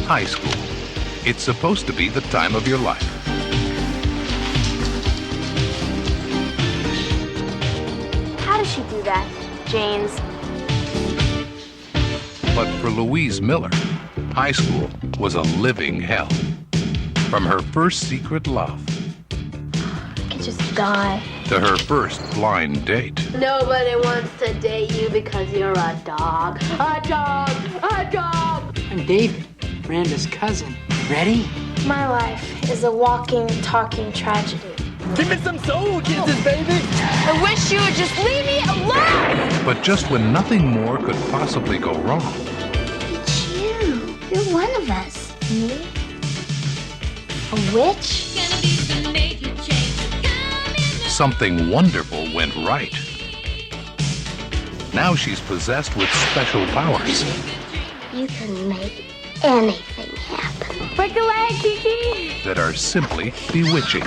high school. It's supposed to be the time of your life. How does she do that, James? But for Louise Miller, high school was a living hell. From her first secret love I could just die. to her first blind date. Nobody wants to date you because you're a dog. A dog! A dog! I'm David, Miranda's cousin. Ready? My life is a walking, talking tragedy. Give me some soul kisses, baby. I wish you would just leave me alone! But just when nothing more could possibly go wrong, It's you. You're one of us. Me? A witch? something wonderful went right. Now she's possessed with special powers. You can make anything happen. Break a leg, Kiki! That are simply bewitching.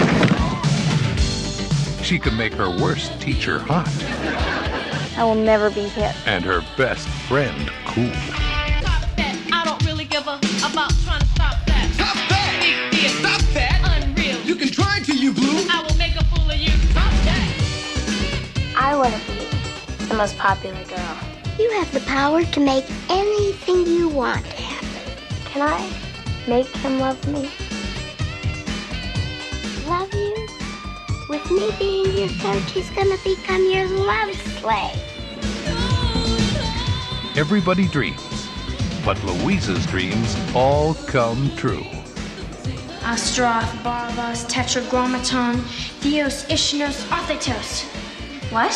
She can make her worst teacher hot. I will never be hit. And her best friend cool. Stop that. I don't really give a about trying to stop that. Stop that! Big deal. Stop that! Unreal. You can try to, you blue. I will make a fool of you. Stop that. I want to be the most popular girl. You have the power to make anything you want happen. Can I make him love me? Love you? With me being your coach, he's gonna become your love slave. Everybody dreams, but Louisa's dreams all come true. Astroth, Barbos, Tetragrammaton, Theos, Ishnos, Arthetos. What?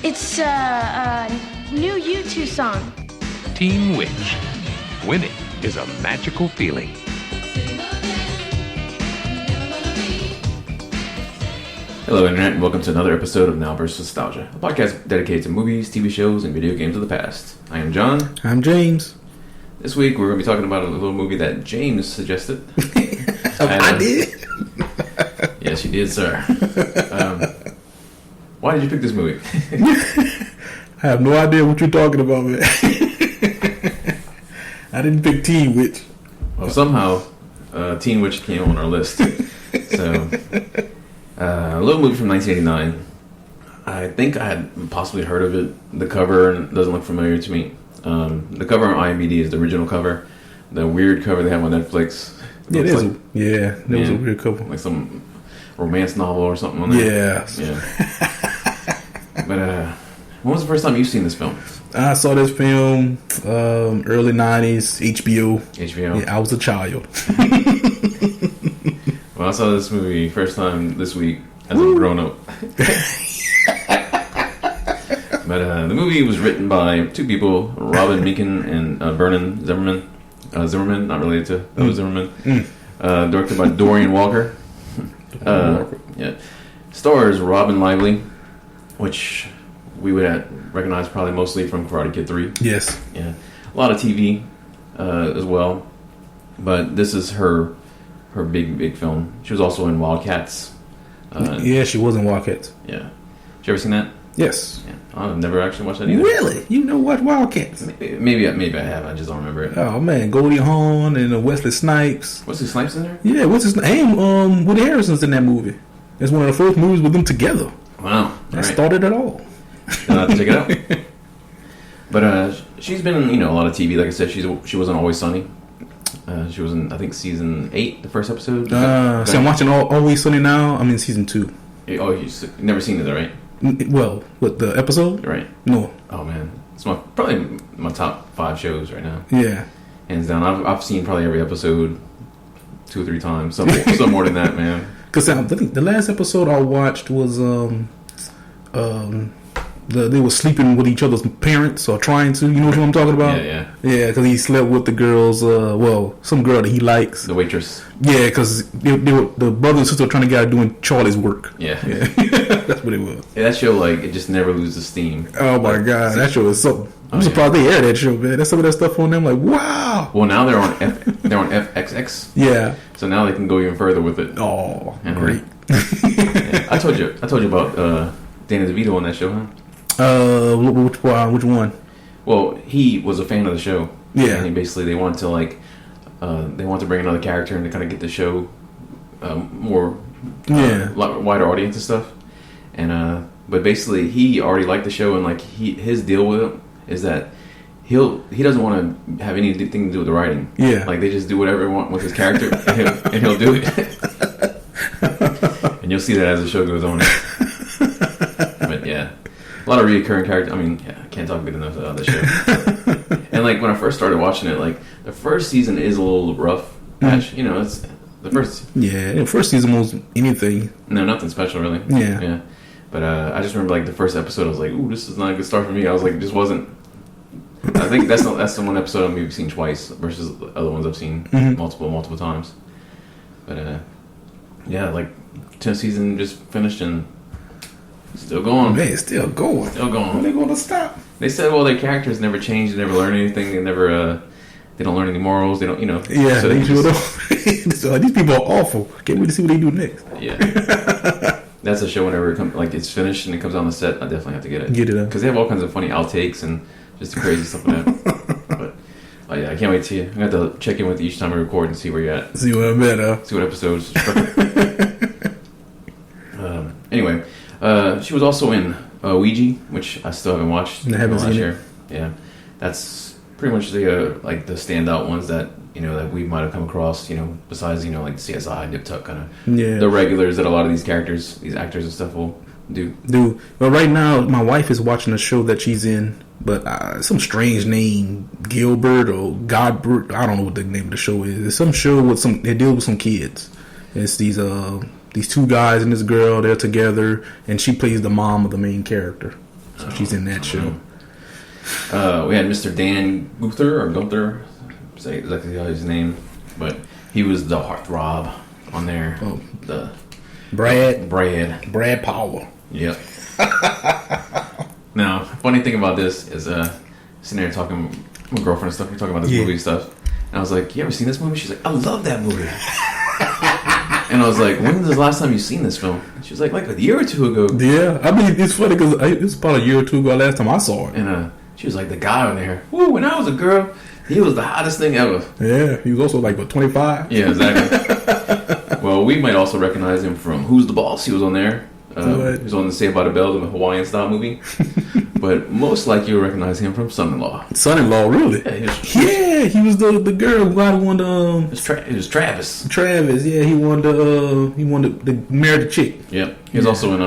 It's a new U2 song. Teen Witch. Winning is a magical feeling. Hello, Internet, and welcome to another episode of Now vs. Nostalgia, a podcast dedicated to movies, TV shows, and video games of the past. I am John. I'm James. This week, we're going to be talking about a little movie that James suggested. I did? Yes, you did, sir. Why did you pick this movie? I have no idea what you're talking about, man. I didn't pick Teen Witch. Well, somehow, Teen Witch came on our list. So, a little movie from 1989. I think I had possibly heard of it. The cover doesn't look familiar to me. The cover on IMDb is the original cover. The weird cover they have on Netflix. Yeah, there was a weird cover. Like some romance novel or something on there. Yeah. But when was the first time you've seen this film? I saw this film early 90s, HBO. HBO? Yeah, I was a child. Well, I saw this movie first time this week as a grown-up. But the movie was written by two people, Robin Meakin and Vernon Zimmerman. Zimmerman, not related to Zimmerman. Directed by Dorian Walker. Yeah. Stars Robin Lively, which we would recognize probably mostly from Karate Kid 3. Yes. Yeah. A lot of TV as well. But this is her big film. She was also in Wildcats. Yeah, she was in Wildcats. Yeah. Did you ever seen that? Yes. Yeah. I've never actually watched that either. Really? You know what Wildcats? Maybe I have. I just don't remember it. Oh man, Goldie Hawn and Wesley Snipes. Wesley Snipes in there? Yeah, what's his name? And Woody Harrelson's in that movie. It's one of the first movies with them together. Wow. That started it all. I'll have to check it out. But she's been in a lot of TV. Like I said, she wasn't Always Sunny. She was in, I think, season 8, the first episode. So I'm watching Always Sunny now. I'm in season 2. Oh, you've never seen it, though, right? Well, what, the episode? Right. No. Oh, man. It's probably my top 5 shows right now. Yeah. Hands down. I've seen probably every episode 2 or 3 times. Some more than that, man. Because I think the last episode I watched was they were sleeping with each other's parents or trying to. You know what I'm talking about? Yeah. Yeah, because he slept with the girls. Some girl that he likes. The waitress. Yeah, because they were the brother and sister were trying to get out doing Charlie's work. Yeah. That's what it was. Yeah, that show, it just never loses steam. Oh my god, that show is something. I'm surprised they aired that show, man. That's some of that stuff on them. Like, wow. Well, now they're on FXX. Yeah. So now they can go even further with it. Oh, great. Yeah. I told you about Danny DeVito on that show, huh? Which one? Well, he was a fan of the show. Yeah. And basically, they want to bring another character and to kind of get the show more wider audience and stuff. And but basically, he already liked the show, and like his deal with it is that he doesn't want to have anything to do with the writing. Yeah, like they just do whatever they want with his character, and he'll do it. And you'll see that as the show goes on. But yeah, a lot of recurring characters. I mean, yeah, I can't talk good enough about the show. And like when I first started watching it, like the first season is a little rough patch. You know, it's the first. Yeah, the first season was anything. No, nothing special really. Yeah. But I just remember like the first episode, I was like, "Ooh, this is not a good start for me." I was like, it just wasn't. I think that's the one episode I've maybe seen twice versus the other ones I've seen multiple times. But yeah, like 10th season just finished and still going. Man, still going. Still going. When they going to stop? They said, well, their characters never change, they never learn anything, they don't learn any morals, they don't, you know. Yeah, so they sure don't. So these people are awful. Can't wait to see what they do next. Yeah. That's a show whenever it's finished and it comes on the set, I definitely have to get it. Get it up. Because they have all kinds of funny outtakes and just crazy stuff like that. But yeah, I can't wait to I'm going to have to check in with you each time we record and see where you're at. See what I'm at, See what episodes. Anyway, she was also in Ouija, which I still haven't watched. I haven't seen it. Yeah, that's pretty much the like the standout ones that that we might have come across. Besides like CSI, Nip Tuck, kind of the regulars that a lot of these characters, these actors and stuff will do. Well, right now my wife is watching a show that she's in, but some strange name, Gilbert or Godbert. I don't know what the name of the show is. It's some show with they deal with some kids. It's these two guys and this girl. They're together, and she plays the mom of the main character. So she's in that show. We had Mr. Dan Gunther, say exactly his name, but he was the heartthrob on there. Oh, the Brad Powell. Yep. Now, funny thing about this is sitting there talking with my girlfriend and stuff. We're talking about this movie stuff, and I was like, "You ever seen this movie?" She's like, "I love that movie." And I was like, "When was the last time you seen this film?" She was like a year or two ago. Yeah, I mean, it's funny because it was about a year or two ago last time I saw it. And she was like, "The guy on there, woo, when I was a girl, he was the hottest thing ever." Yeah, he was also like, 25? Yeah, exactly. Well, we might also recognize him from Who's the Boss? He was on there. He was on the Saved by the Bell, the Hawaiian style movie. But most likely you'll recognize him from Son-in-Law. Son-in-Law, really? Yeah, he was the girl who won the. It was Travis. Travis, yeah, he won the marry the chick. Yep, he was also in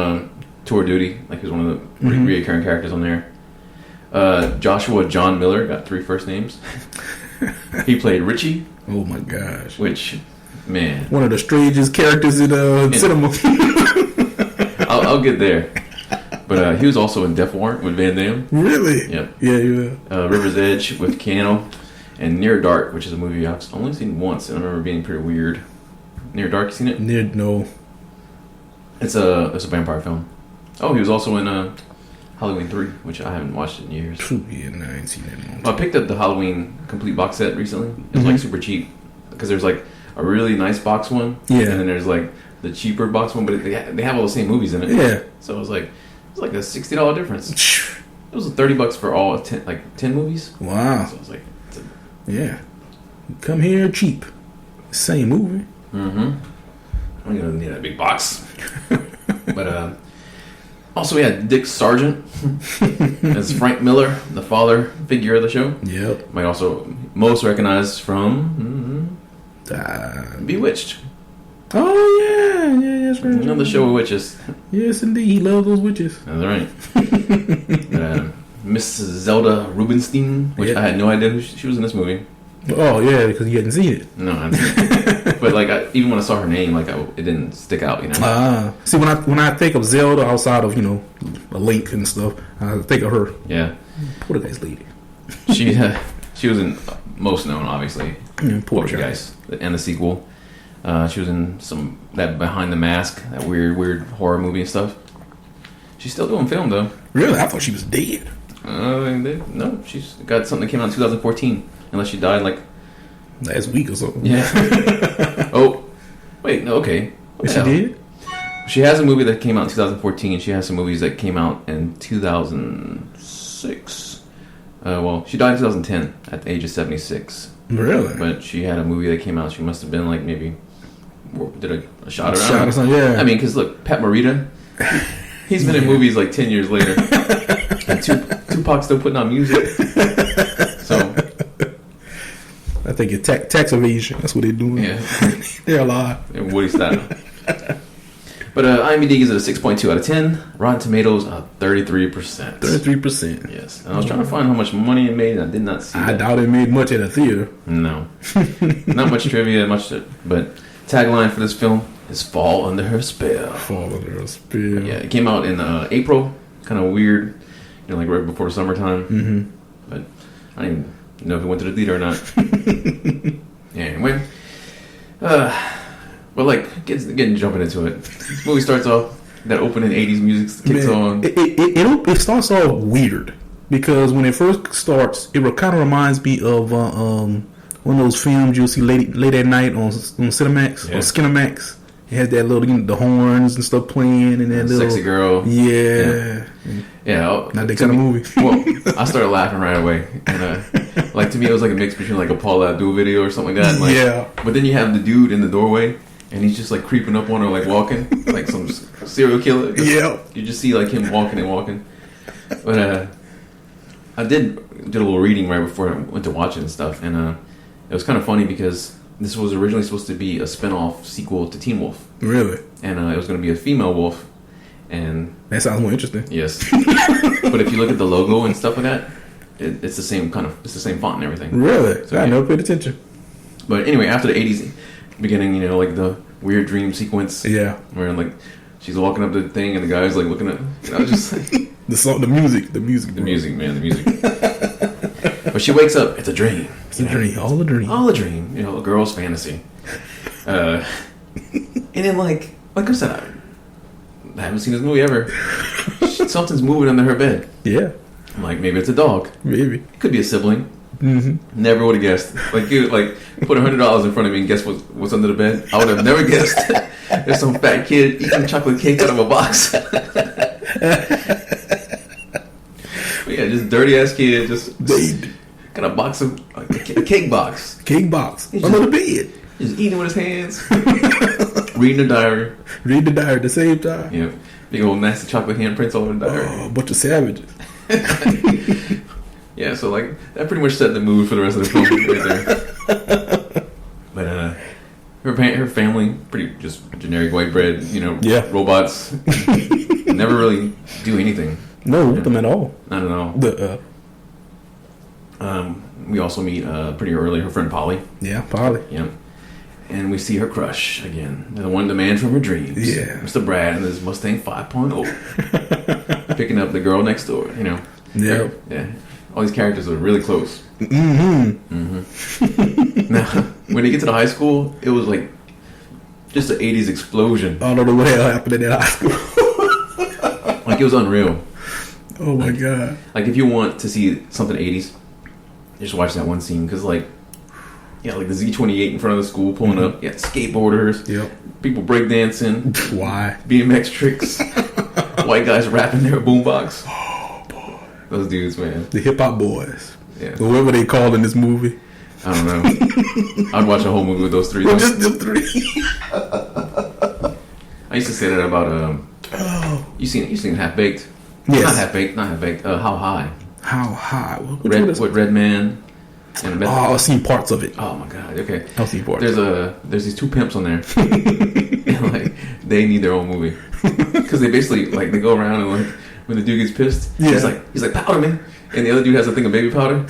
Tour Duty. Like he was one of the reoccurring characters on there. Joshua John Miller got 3 first names. He played Richie. Oh my gosh! Which, man, one of the strangest characters in cinema. I'll get there. But he was also in Death Warrant with Van Damme. Really? Yep. Yeah. River's Edge with Keanu, and Near Dark, which is a movie I've only seen once, and I remember being pretty weird. Near Dark, you seen it? No. It's a vampire film. Oh, he was also in Halloween 3, which I haven't watched in years. Yeah, no, I ain't seen that. I picked up the Halloween complete box set recently. It was like super cheap because there's like a really nice box one, and then there's like the cheaper box one, but they have all the same movies in it. Yeah. So it was like a $60 difference. It was $30 for all 10 movies. Wow. So I was like, yeah, come here cheap, same movie. I'm gonna need a big box. But also we had Dick Sargent as Frank Miller, the father figure of the show. Yep. Might also most recognized from Bewitched. Oh yeah, that's right. Another show with witches. Yes, indeed, he loves those witches. That's right. Miss Zelda Rubinstein, which I had no idea who she was in this movie. Oh yeah, because you hadn't seen it. No, I hadn't seen it. But even when I saw her name, it didn't stick out. See, when I think of Zelda outside of a Link and stuff, I think of her. Yeah. What a nice lady. She was in most known, obviously. Poltergeist and the sequel. She was in that Behind the Mask, that weird horror movie and stuff. She's still doing film though. Really? I thought she was dead. No, she's got something that came out in 2014. Unless she died last week or something. Yeah. Oh, wait, no, okay. What she did? She has a movie that came out in 2014, and she has some movies that came out in 2006. Well, she died in 2010 at the age of 76. Really? But she had a movie that came out. She must have been like maybe did a shot around. Shot or something, yeah. I mean, because look, Pat Morita, he's been in movies like 10 years later, and Tupac's still putting out music. So I think it's tax evasion. That's what they're doing. yeah, They're alive. and Woody style. But IMDb gives it a 6.2 out of 10. Rotten Tomatoes, 33%. 33%. Yes. And I was trying to find how much money it made, and I did not see I that. doubt it made much at a theater. No. Not much trivia, but tagline for this film is Fall Under Her Spell. Fall under a spell. Yeah, it came out in April. Kind of weird. You know, like right before summertime. Mm-hmm. But I don't even know if it went to the theater or not. Yeah, anyway. But like, getting jumping into it. This movie starts off, that opening 80s music kicks on. It starts off weird because when it first starts, it kind of reminds me of one of those films you'll see late at night on Cinemax or Skinemax. It has that little the horns and stuff playing and that little sexy girl. Yeah. Not that kind of movie. Well, I started laughing right away, and like to me, it was like a mix between like a Paula Abdul video or something like that. Like, yeah. But then you have the dude in the doorway, and he's just like creeping up on her, like walking, like some serial killer. Yeah. You just see like him walking. But I did a little reading right before I went to watch it and stuff, and it was kind of funny because this was originally supposed to be a spin-off sequel to Teen Wolf. Really? And it was going to be a female wolf. And that sounds more interesting. Yes. But if you look at the logo and stuff like that, it's the same it's the same font and everything. Really? So, I never paid attention. But anyway, after the 80s beginning, you know, like the weird dream sequence. Yeah. Where like she's walking up to the thing and the guy's like looking at, you know, just like, the music, man, the music. But she wakes up, it's a dream. It's a dream, all a dream. You know, a girl's fantasy. And then like I said, I haven't seen this movie ever. Something's moving under her bed. Yeah. I'm like, maybe it's a dog. Maybe. It could be a sibling. Mm-hmm. Never would have guessed. Like you put $100 in front of me and guess what's under the bed. I would have never guessed. There's some fat kid eating chocolate cake out of a box. But yeah, just dirty ass kid, just got a box of a cake box. Cake box He's under the bed. Just eating with his hands. Reading the diary. Read the diary at the same time. Yeah. Big old nasty chocolate handprints all over the diary. Oh, a bunch of savages. Yeah, so like that pretty much set the mood for the rest of the film right there. But her family, pretty just generic white bread, you know, robots. Never really do anything. No, them at all. Not at all. We also meet pretty early her friend Polly. Yeah, Polly. Yeah. And we see her crush again, the one, the man from her dreams. Yeah. Mr. Brad and his Mustang 5.0. Picking up the girl next door, you know. Yeah. Yeah. All these characters are really close. Mm-hmm. Now, when they get to the high school, it was like just an 80s explosion. I don't know what the hell happened in that high school. Like, it was unreal. Oh, my God. Like, if you want to see something 80s, just watch that one scene. Because, like, yeah, like the Z28 in front of the school pulling up. Yeah, skateboarders. Yep. People breakdancing. Why? BMX tricks. White guys rapping their boombox. Oh, boy. Those dudes, man. The hip-hop boys. Yeah. Whatever they called in this movie. I don't know. I'd watch a whole movie with those three. Well, just the three. I used to say that about you seen Half Baked? Yes. Not Half Baked. How High? How high? With Red Man and I've seen parts of it. Oh my God. Okay. I've seen parts. There's these two pimps on there. And, like, they need their own movie because they basically like they go around and like when the dude gets pissed, he's like powder man, and the other dude has a thing of baby powder.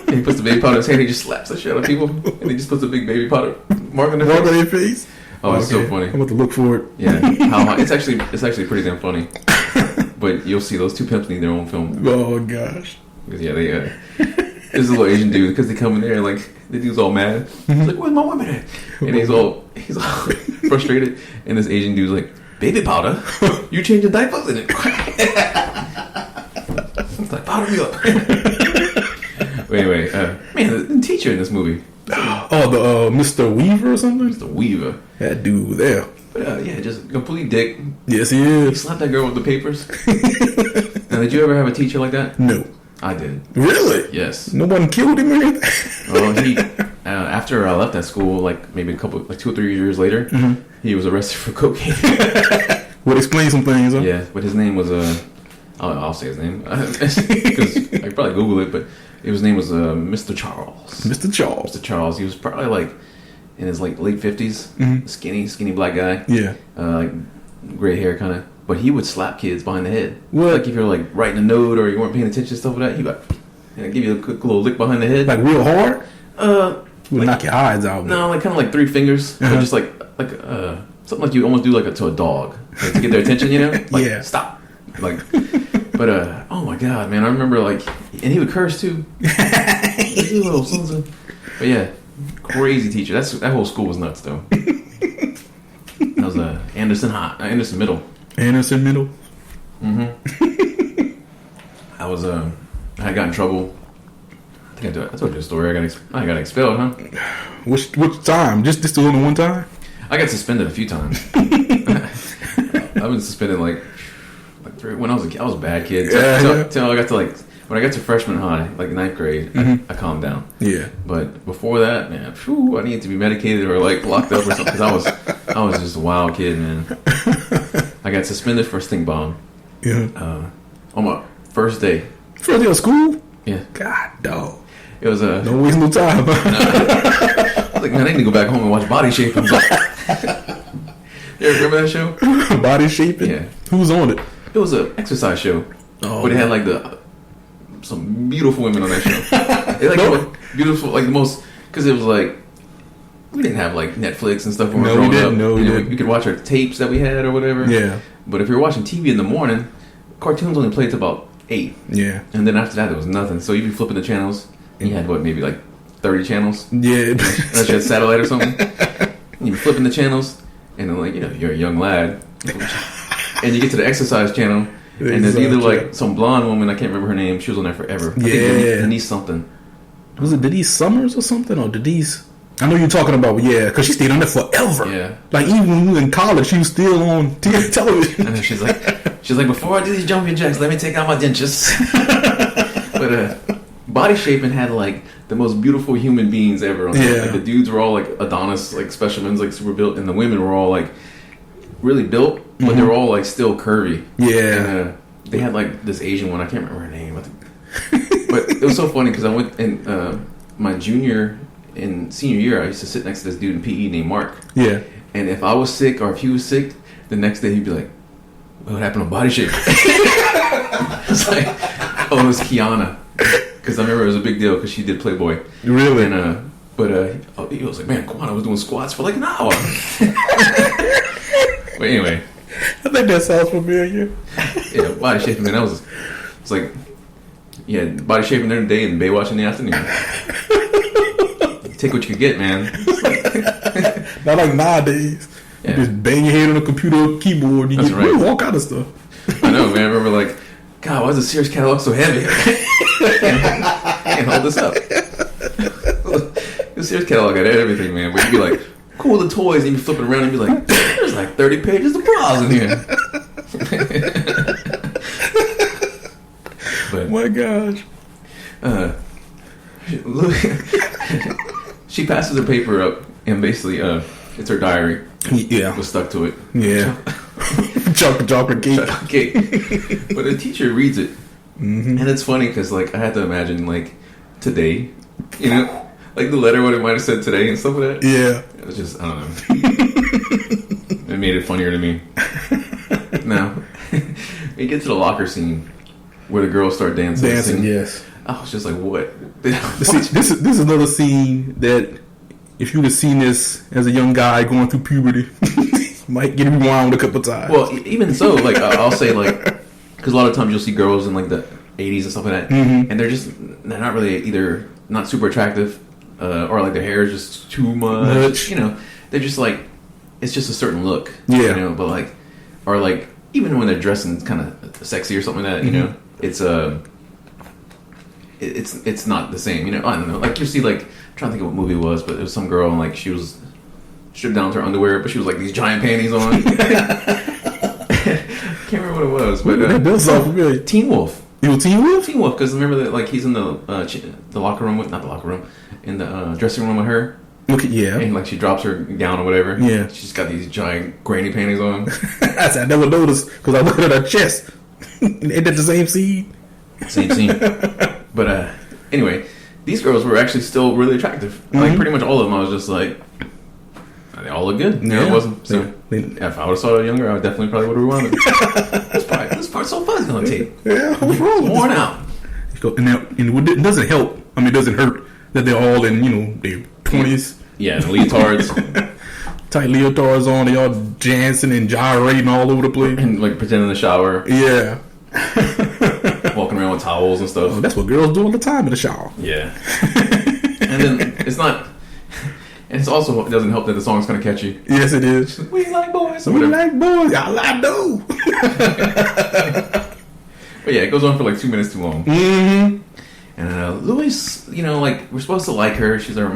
And he puts the baby powder in his hand. He just slaps the shit out of people, and he just puts a big baby powder mark on their face. Oh, it's so funny. I'm about to look for it. Yeah, How High. It's actually pretty damn funny. But you'll see those two pimps need their own film. Oh gosh. Because yeah, they there's a little Asian dude because they come in there and like the dude's all mad. He's like, "Where's my woman at?" And he's all frustrated. And this Asian dude's like, "Baby powder? You changing diapers in it?" It's like, powder me up. But anyway, man, the teacher in this movie. Oh, the Mr. Weaver or something? Mr. Weaver. That dude there. But yeah, just complete dick. Yes, he He is. slapped that girl with the papers. Now, did you ever have a teacher like that? No. I did. Really? Yes. No one killed him or anything? Well, he after I left that school, like maybe 2 or 3 years later, he was arrested for cocaine. Would explain some things, huh? Yeah, but his name was I'll say his name because I could probably Google it, but his name was Mr. Charles. Mr. Charles. Mr. Charles. He was probably like in his like late 50s, skinny black guy. Yeah. Like gray hair kind of. But he would slap kids behind the head. What? Like if you're like writing a note or you weren't paying attention and stuff like that, he would give you a quick little lick behind the head. Like real hard? He would like, knock your eyes out. No, like kind of like 3 fingers. Or just like something like you almost do like to a dog. Like to get their attention, you know? Like, yeah. Stop. Like, but oh my God, man. I remember like, and he would curse too. You little sons of... But yeah, crazy teacher. That whole school was nuts though. That was Anderson Middle. Anderson Middle. I got in trouble. I think I told you the story. I got expelled, huh? Which time? Just the only one time? I got suspended a few times. I've been suspended like 3 when I was a bad kid. Till I got to when I got to freshman high, like 9th grade, I calmed down. Yeah. But before that, man, I needed to be medicated or like locked up or something because I was just a wild kid, man. I got suspended for a stink bomb. Yeah. On my first day. First day of school? Yeah. God, dog. It was a... Don't waste no time. I was like, man, I need to go back home and watch Body Shaping. You ever remember that show? Body Shaping? Yeah. Who's on it? It was an exercise show. Oh. But it had like some beautiful women on that show. It like beautiful, like the most... Because it was like... We didn't have like Netflix and stuff when we were growing up. No, we didn't. We could watch our tapes that we had or whatever. Yeah. But if you were watching TV in the morning, cartoons only played to about 8. Yeah. And then after that, there was nothing. So you'd be flipping the channels, and you had, maybe like 30 channels? Yeah. Unless you had satellite or something. And you'd be flipping the channels, and then, you're a young lad. And you get to the exercise channel, and there's either, like, some blonde woman, I can't remember her name, she was on there forever. I think Denise something. Was it Denise Summers or something? Or Denise... I know you're talking about, because she stayed on there forever. Yeah. Like, even when we were in college, she was still on television. And then she's like, before I do these jumping jacks, let me take out my dentures. But Body Shaping had, like, the most beautiful human beings ever on there. Like, the dudes were all, like, Adonis, like, specimens, like, super built. And the women were all, like, really built, but they were all, like, still curvy. Yeah. And they had, like, this Asian one. I can't remember her name. But it was so funny because I went in my junior... In senior year, I used to sit next to this dude in PE named Mark. Yeah. And if I was sick or if he was sick, the next day he'd be like, what happened on Body Shape? It's like, it was Kiana. Because I remember it was a big deal because she did Playboy. Really? And, he was like, man, Kiana was doing squats for like an hour. But anyway. I think that sounds familiar. Yeah, Body Shaping, man, it's like, Body Shaping during the day and Baywatch in the afternoon. Take what you can get, man. Not like nowadays. Yeah. You just bang your head on a computer keyboard and you get all kind of stuff. I know, man. I remember like, God, why is the Sears catalog so heavy? I can't hold this up. The Sears catalog had everything, man. But you'd be like, cool, the toys, and you'd be flipping around and be like, there's like 30 pages of bras in here. But, my gosh. She passes her paper up, and basically, it's her diary. Yeah, was stuck to it. Yeah, chocolate cake. Chocolate cake. But the teacher reads it, and it's funny because, like, I had to imagine, like, today, like the letter what it might have said today and stuff like that. Yeah, it was just I don't know. It made it funnier to me. Now, we get to the locker scene where the girls start dancing. Yes. I was just like, what? See, this is another scene that if you would have seen this as a young guy going through puberty, might get rewound a couple times. Well, even so, like, I'll say, like, because a lot of times you'll see girls in, like, the 80s and stuff like that, and they're not really either not super attractive or, like, their hair is just too much. They're just, like, it's just a certain look. Yeah. But, like, or, like, even when they're dressing kind of sexy or something like that, it's not the same, I don't know. Like, you see, like, I'm trying to think of what movie it was, but there was some girl and, like, she was stripped down to her underwear, but she was, like, these giant panties on. Can't remember what it was, but that does sound familiar. Teen Wolf. You a Teen Wolf? Teen Wolf, because remember that, like, he's in the locker room with, not the locker room, in the dressing room with her. Okay, yeah. And, like, she drops her gown or whatever. Yeah. She's got these giant granny panties on. I said, I never noticed, because I looked at her chest. Ain't that the same scene? Same scene. But, anyway, these girls were actually still really attractive. Like, pretty much all of them, I was just like, they all look good. Yeah. It wasn't. So, if I would have saw it younger, I would definitely probably would have rewound it. This part's so fuzzy on tape. Yeah, what's wrong with Worn this? out. And it doesn't help. I mean, it doesn't hurt that they're all in, their 20s. Yeah, the leotards. Tight leotards on. They all dancing and gyrating all over the place. And, like, pretending to shower. Yeah. Walking around with towels and stuff. Oh, that's what girls do all the time in the shower. Yeah. And then it's not... And it doesn't help that the song's kind of catchy. Yes, it is. We like boys. We like boys. I know. But yeah, it goes on for like 2 minutes too long. Mm-hmm. And Louis, like, we're supposed to like her. She's the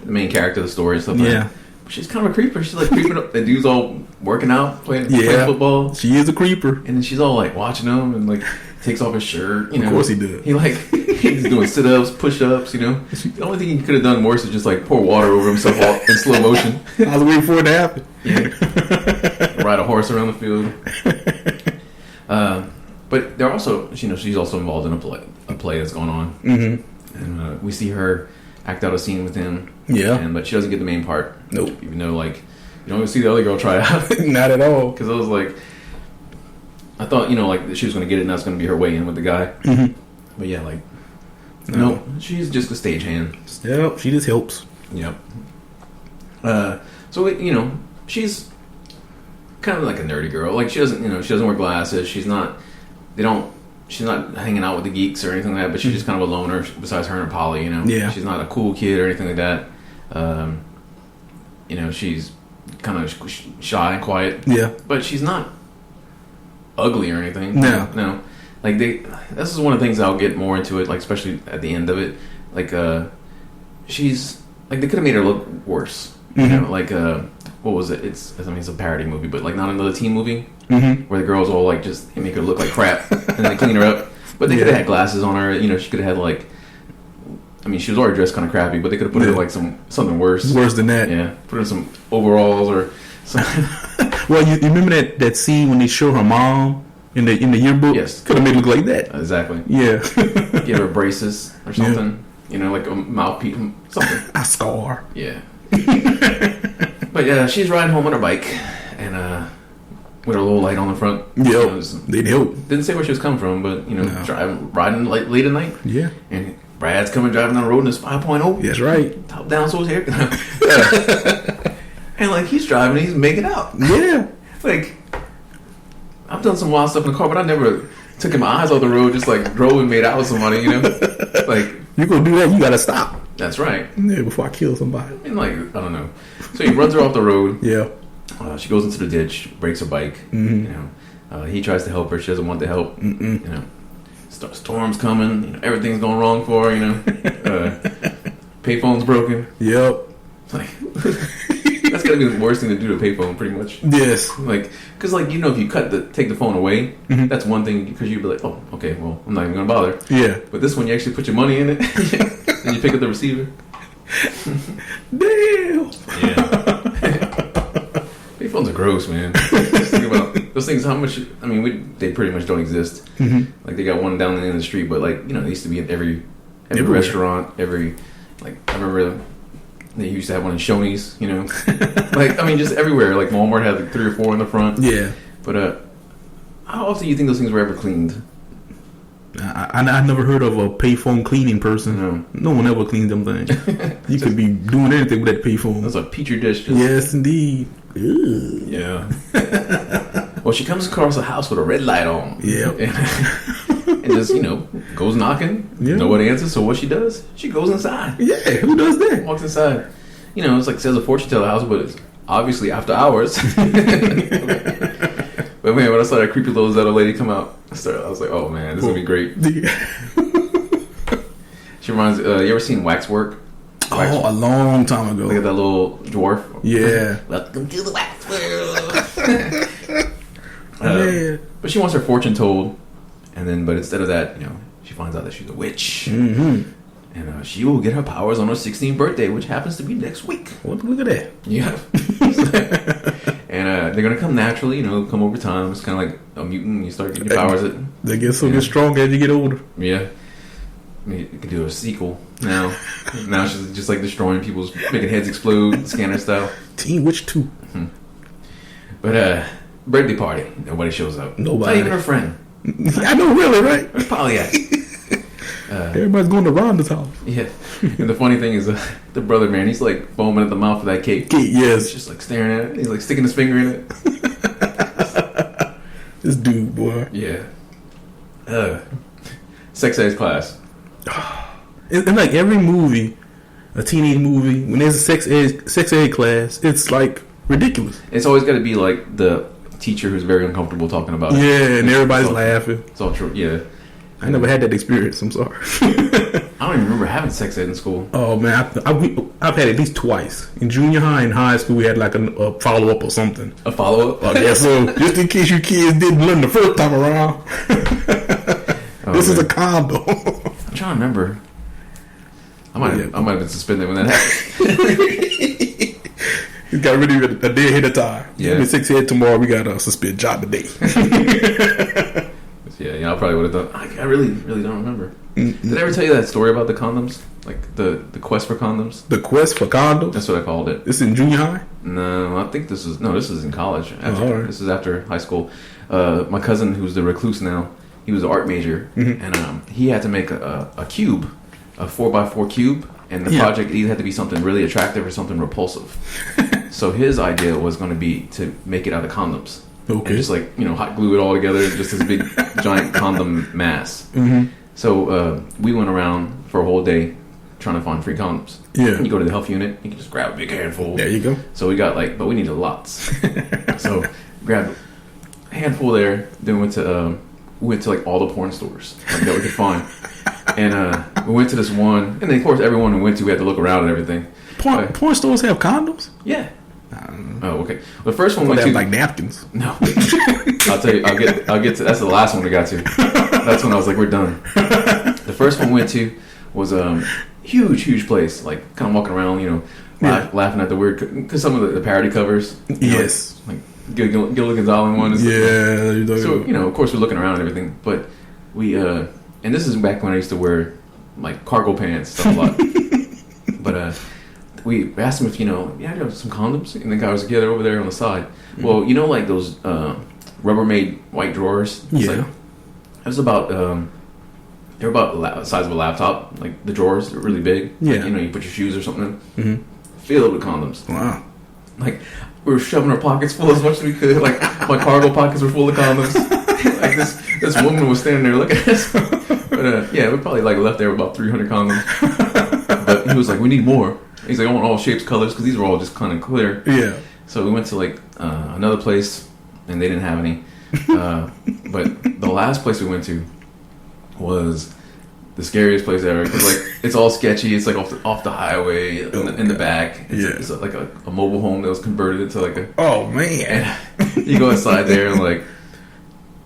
main character of the story and stuff like that. But she's kind of a creeper. She's like creeping up. The dude's all working out, playing football. She is a creeper. And then she's all like watching him and like takes off his shirt. Of course he did. He's doing sit-ups, push-ups, The only thing he could have done worse is just like pour water over himself all in slow motion. I was waiting for it to happen. Yeah. Ride a horse around the field. But they're also, she's also involved in a play that's going on. Mm-hmm. And we see her act out a scene with him. Yeah. But she doesn't get the main part. Nope. Even though, like, you don't even see the other girl try out. Not at all. Because I was like, I thought, like, she was going to get it and that's going to be her way in with the guy. Mm-hmm. But yeah, like, no, she's just a stagehand. Yep, she just helps. Yep. So, she's kind of like a nerdy girl. Like, she doesn't wear glasses. She's not hanging out with the geeks or anything like that, but she's just kind of a loner besides her and Polly, Yeah. She's not a cool kid or anything like that. She's kind of shy and quiet. Yeah. But she's not ugly or anything. No. Like, this is one of the things I'll get more into it, like, especially at the end of it. Like, she's, like, they could have made her look worse. Mm-hmm. Like, what was it? It's a parody movie, but, like, not another teen movie. Mm-hmm. Where the girls all, like, just make her look like crap and they clean her up. But they could have had glasses on her. She could have had, like, she was already dressed kind of crappy, but they could have put her, like, something worse. Worse than that. Yeah. Put her in some overalls or something. Well, you remember that scene when they show her mom in the yearbook? Yes. Could have made it look like that. Exactly. Yeah. Give her braces or something. Yeah. Like a mouthpiece, something. A scar. Yeah. But yeah, she's riding home on her bike and with her little light on the front. Yep. They'd help. Didn't say where she was coming from, but riding late at night. Yeah. And Brad's driving down the road in his 5.0. That's right. Top down, so his hair. And like he's driving, he's making out. Yeah. Like I've done some wild stuff in the car, but I never took my eyes off the road. Just like drove and made out with somebody. Like you gonna do that? You gotta stop. That's right. Yeah, before I kill somebody. And like I don't know. So he runs her off the road. Yeah. She goes into the ditch, breaks her bike. Mm-hmm. He tries to help her. She doesn't want the help. Storm's coming. Everything's going wrong for her. Payphone's broken. Yep. Like that's gotta be the worst thing to do to a payphone, pretty much. Yes. Like, cause like if you take the phone away, mm-hmm. that's one thing because you'd be like, oh, okay, well, I'm not even gonna bother. Yeah. But this one, you actually put your money in it, and you pick up the receiver. Damn. Yeah. Payphones are gross, man. Just think about those things. How much? They pretty much don't exist. Mm-hmm. Like they got one down the end of the street, but like they used to be in every Everywhere. restaurant, I remember they used to have one in Shoney's. Just everywhere. Like Walmart had like 3 or 4 in the front. Yeah. But how often do you think those things were ever cleaned? I never heard of a payphone cleaning person. No one ever cleans them things. You could be doing anything with that payphone. That's a petri dish. Yes, indeed. Ew. Yeah. Well, she comes across a house with a red light on. Yeah. And just, goes knocking. Yeah. Nobody answers. So what she does, she goes inside. Yeah, who does that? Walks inside. It's like says a fortune teller house, but it's obviously after hours. But man, when I saw that creepy little Zeta lady come out, I was like, oh man, this is gonna be great. She reminds. You ever seen Waxwork? A long time ago. Look at that little dwarf. Yeah. Welcome to the wax world. Man. But she wants her fortune told, And then, but instead of that, you know, she finds out that she's a witch. Mm-hmm. And she will get her powers on her 16th birthday, which happens to be next week. Look at that. Yeah. And they're going to come naturally, you know, come over time. It's kind of like a mutant. You start getting your powers. They get so get stronger as you get older. Yeah. I mean, you could do a sequel now. Now she's just like destroying people's, making heads explode, scanner style. Teen Witch 2. Mm-hmm. But, birthday party. Nobody shows up. Nobody. Not even her friend. I know, really, right? Where's Polly at? Everybody's going to Rhonda's house. Yeah. And the funny thing is, the brother, man, he's like foaming at the mouth for that cake. Yes. He's just like staring at it. He's like sticking his finger in it. This dude, boy. Yeah. Sex ed class. And like every movie, a teenage movie, when there's a sex ed class, it's like ridiculous. It's always got to be like the teacher who's very uncomfortable talking about it. Yeah, and everybody's laughing. It's all true. Yeah. I never had that experience. I'm sorry. I don't even remember having sex ed in school. Oh man, I've had it at least twice in junior high and high school. We had like a follow up or something. A follow up? I guess so. Just in case you kids didn't learn the first time around. This is a condom. I'm trying to remember. I might have been suspended when that happened. He's got really a day ahead of time. Yeah. If sex ed tomorrow, we got to suspend John today. Yeah, I probably would have done. I really don't remember. Mm-hmm. Did I ever tell you that story about the condoms? Like the quest for condoms? The quest for condoms? That's what I called it. This in junior high? No, I think this is in college. All right. This is after high school. My cousin, who's the recluse now, he was an art major, and he had to make a cube, a 4x4 cube, and the project either had to be something really attractive or something repulsive. So his idea was going to be to make it out of condoms. Okay. And just like, you know, hot glue it all together, just this big giant condom mass. Mm-hmm. So we went around for a whole day trying to find free condoms. Yeah. You go to the health unit, you can just grab a big handful. There you go. So we got but we needed lots. So grabbed a handful there, then went to like all the porn stores that we could find. And we went to this one, and then of course everyone we went to, we had to look around and everything. Porn stores have condoms? Yeah. Oh, okay. The first one went to like napkins. No, I'll tell you. I'll get to. That's the last one we got to. That's when I was like, we're done. The first one we went to was huge place. Like kind of walking around, you know, laughing at the weird because some of the parody covers. Yes. Know, like Gilligan's Island one. Yeah. So you know, of course, we're looking around and everything, but we and this is back when I used to wear like cargo pants stuff a lot, but. We asked him if, you know, I have some condoms. And the guy was like, yeah, they're over there on the side. Mm-hmm. Well, you know, like those Rubbermaid white drawers? Yeah. Like, it was about, they were about the size of a laptop. Like the drawers, they're really big. Yeah. Like, you know, you put your shoes or something in. Mm-hmm. Filled with condoms. Wow. Like, we were shoving our pockets full as much as we could. Like, my cargo pockets were full of condoms. Like, this woman was standing there looking at us. But, yeah, we probably, like, left there with about 300 condoms. But he was like, we need more. He's like, I want all shapes, colors, because these were all just kind of clear. Yeah. So we went to like another place, and they didn't have any. But the last place we went to was the scariest place ever. Because like it's all sketchy. It's like off the highway in the back. It's like a mobile home that was converted into like a. Oh man! And you go inside there and like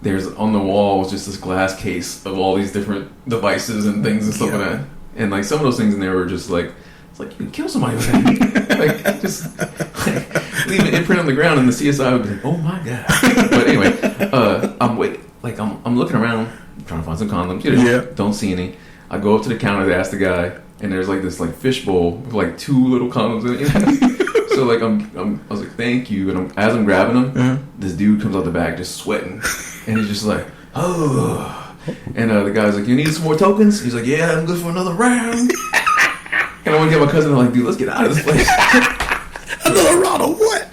there's on the wall was just this glass case of all these different devices and things and stuff like that. And like some of those things in there were just like. Like, you can kill somebody with that. Like, just like, leave an imprint on the ground, and the CSI would be like, "Oh my god!" But anyway, I'm looking around, trying to find some condoms. You know, don't see any. I go up to the counter to ask the guy, and there's like this like fishbowl with like 2 little condoms in it. You know? So like I was like, "Thank you," and as I'm grabbing them, this dude comes out the back just sweating, and he's just like, "Oh," and the guy's like, "You need some more tokens?" He's like, "Yeah, I'm good for another round." And I want to get my cousin. I'm like, dude, let's get out of this place. Another round of what?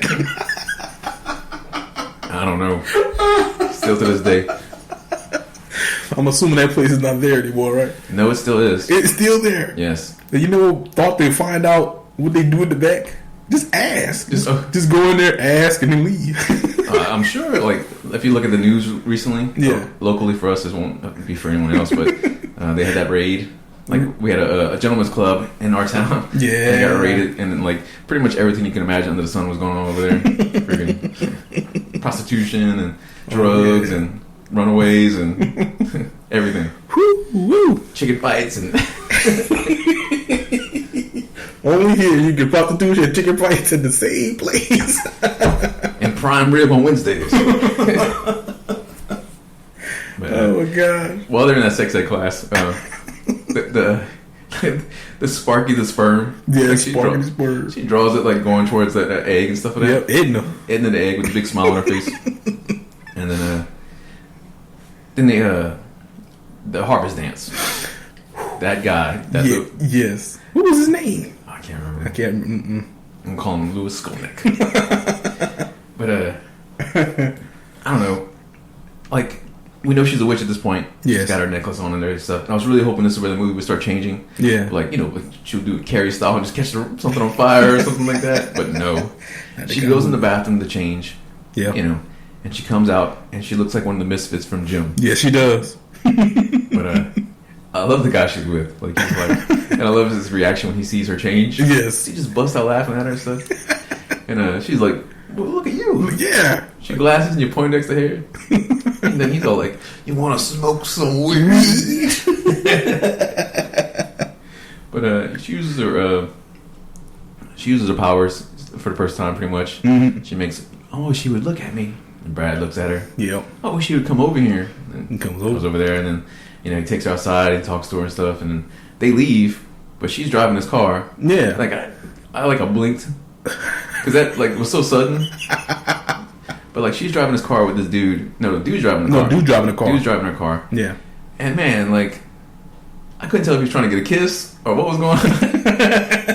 I don't know. Still to this day. I'm assuming that place is not there anymore, right? No, it still is. It's still there. Yes. You know, thought they'd find out what they do in the back. Just ask. Just go in there, ask, and then leave. I'm sure. Like, if you look at the news recently, locally for us, this won't be for anyone else, but they had that raid. Like, we had a gentleman's club in our town. Yeah. And they got raided, and then, like, pretty much everything you can imagine under the sun was going on over there. Freaking prostitution and drugs and runaways and everything. Woo. Chicken fights and Only here you can prostitution and chicken fights in the same place. and prime rib on Wednesdays. But, Oh my god. while they're in that sex ed class, the Sparky the sperm. Yeah, like, Sparky the sperm. She draws it like going towards that egg and stuff like that. Yep, Edna. Edna the egg with a big smile on her face. And then the harvest dance. That guy. Yes. What was his name? I can't remember. I can't. Mm-mm. I'm calling him Louis Skolnick. But I don't know. Like, we know she's a witch at this point. Yes. She's got her necklace on and there and stuff. And I was really hoping this is where the movie would start changing. Yeah. Like, you know, like she'll do it Carrie style and just catch something on fire or something like that. But no. She goes in the bathroom to change. Yeah. You know. And she comes out and she looks like one of the misfits from Jim. Yeah, she does. But I love the guy she's with. Like, he's like, and I love his reaction when he sees her change. Yes. He just busts out laughing at her and stuff. And she's like, well, look at you. Yeah. She glasses and you Poindexter hair. And then he's all like, you want to smoke some weed? But she uses her powers for the first time, pretty much. Mm-hmm. She makes, she would look at me. And Brad looks at her. Yep. I wish she would come over here. And He comes goes over there, and then he takes her outside and talks to her and stuff, and then they leave. But she's driving his car. Yeah. Like I blinked because that like was so sudden. But like she's driving his car with this dude. No, the dude's driving the car. No, dude driving the car. Dude's driving her car. Yeah. And man, like I couldn't tell if he was trying to get a kiss or what was going on.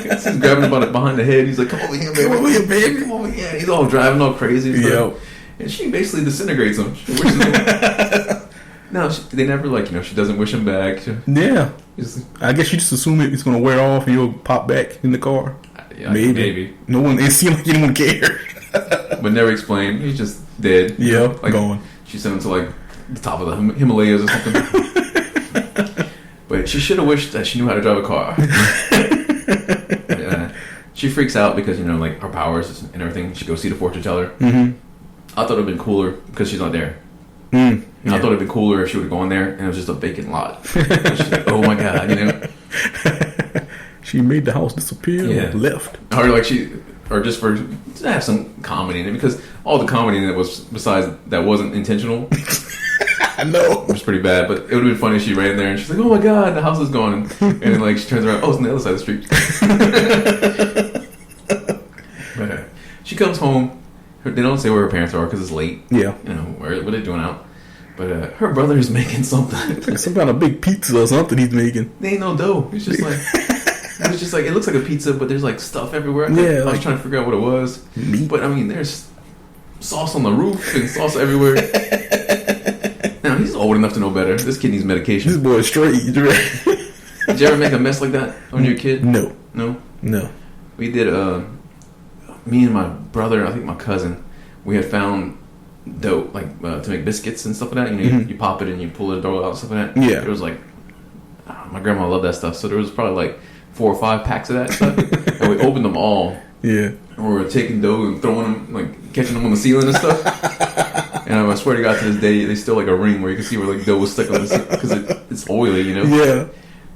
He's grabbing him behind the head. He's like, "Come over here, baby. Come over here, baby. Come over here." He's all driving all crazy. And stuff. Yep. And she basically disintegrates him. She wishes him. No, they never she doesn't wish him back. Yeah. I guess you just assume it's going to wear off and you'll pop back in the car. Yeah, maybe. No one, it seemed like anyone cared. But never explained. He's just dead. Yeah, like, gone. She sent him to like the top of the Himalayas or something. But she should have wished that she knew how to drive a car. But, she freaks out because like her powers and everything. She goes see the fortune teller. Mm-hmm. I thought it'd been cooler because she's not there. Yeah. I thought it'd been cooler if she would have gone there and it was just a vacant lot. She's like, oh my god, She made the house disappear. Yeah. And left. Or just for to have some comedy in it, because all the comedy in it was besides that wasn't intentional. I know. It was pretty bad, but it would have been funny if she ran there and she's like, oh my god, the house is gone, and then like she turns around, oh, it's on the other side of the street. But, she comes home. They don't say where her parents are because it's late. Yeah. What are they doing out? But her brother is making something. Like some kind of big pizza or something he's making. They ain't no dough. It's just like it looks like a pizza, but there's like stuff everywhere. I was trying to figure out what it was. Meat. But I mean, there's sauce on the roof and sauce everywhere. Now he's old enough to know better. This kid needs medication. This boy's straight. Did you ever make a mess like that when you were a kid? No. We did. Me and my brother, I think my cousin, we had found dough to make biscuits and stuff like that. You pop it and you pull the dough out and stuff like that. Yeah. It was like my grandma loved that stuff, so there was probably like 4 or 5 packs of that stuff, and we opened them all. Yeah. And we were taking dough and throwing them, like catching them on the ceiling and stuff. And I swear to God, to this day, they still like a ring where you can see where like dough was stuck on the because it's oily, Yeah.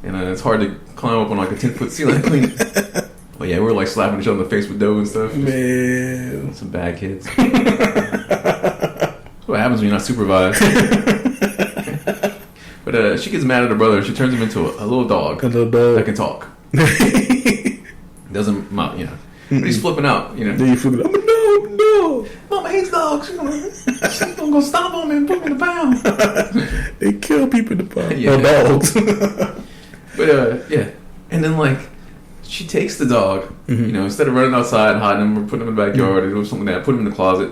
And it's hard to climb up on like a 10-foot ceiling and clean it. But yeah, we were like slapping each other in the face with dough and stuff. Man. Some bad kids. That's what happens when you're not supervised. But she gets mad at her brother and she turns him into a little dog. A little dog. That can talk. Doesn't, but he's flipping out, Then you flip it. I'm a dog. Mama hates dogs. She's gonna go stomp on me and put me in the pound. They kill people in the pound. Yeah. Or dogs. But yeah. And then like she takes the dog, instead of running outside and hiding him or putting him in the backyard or doing something like that, put him in the closet.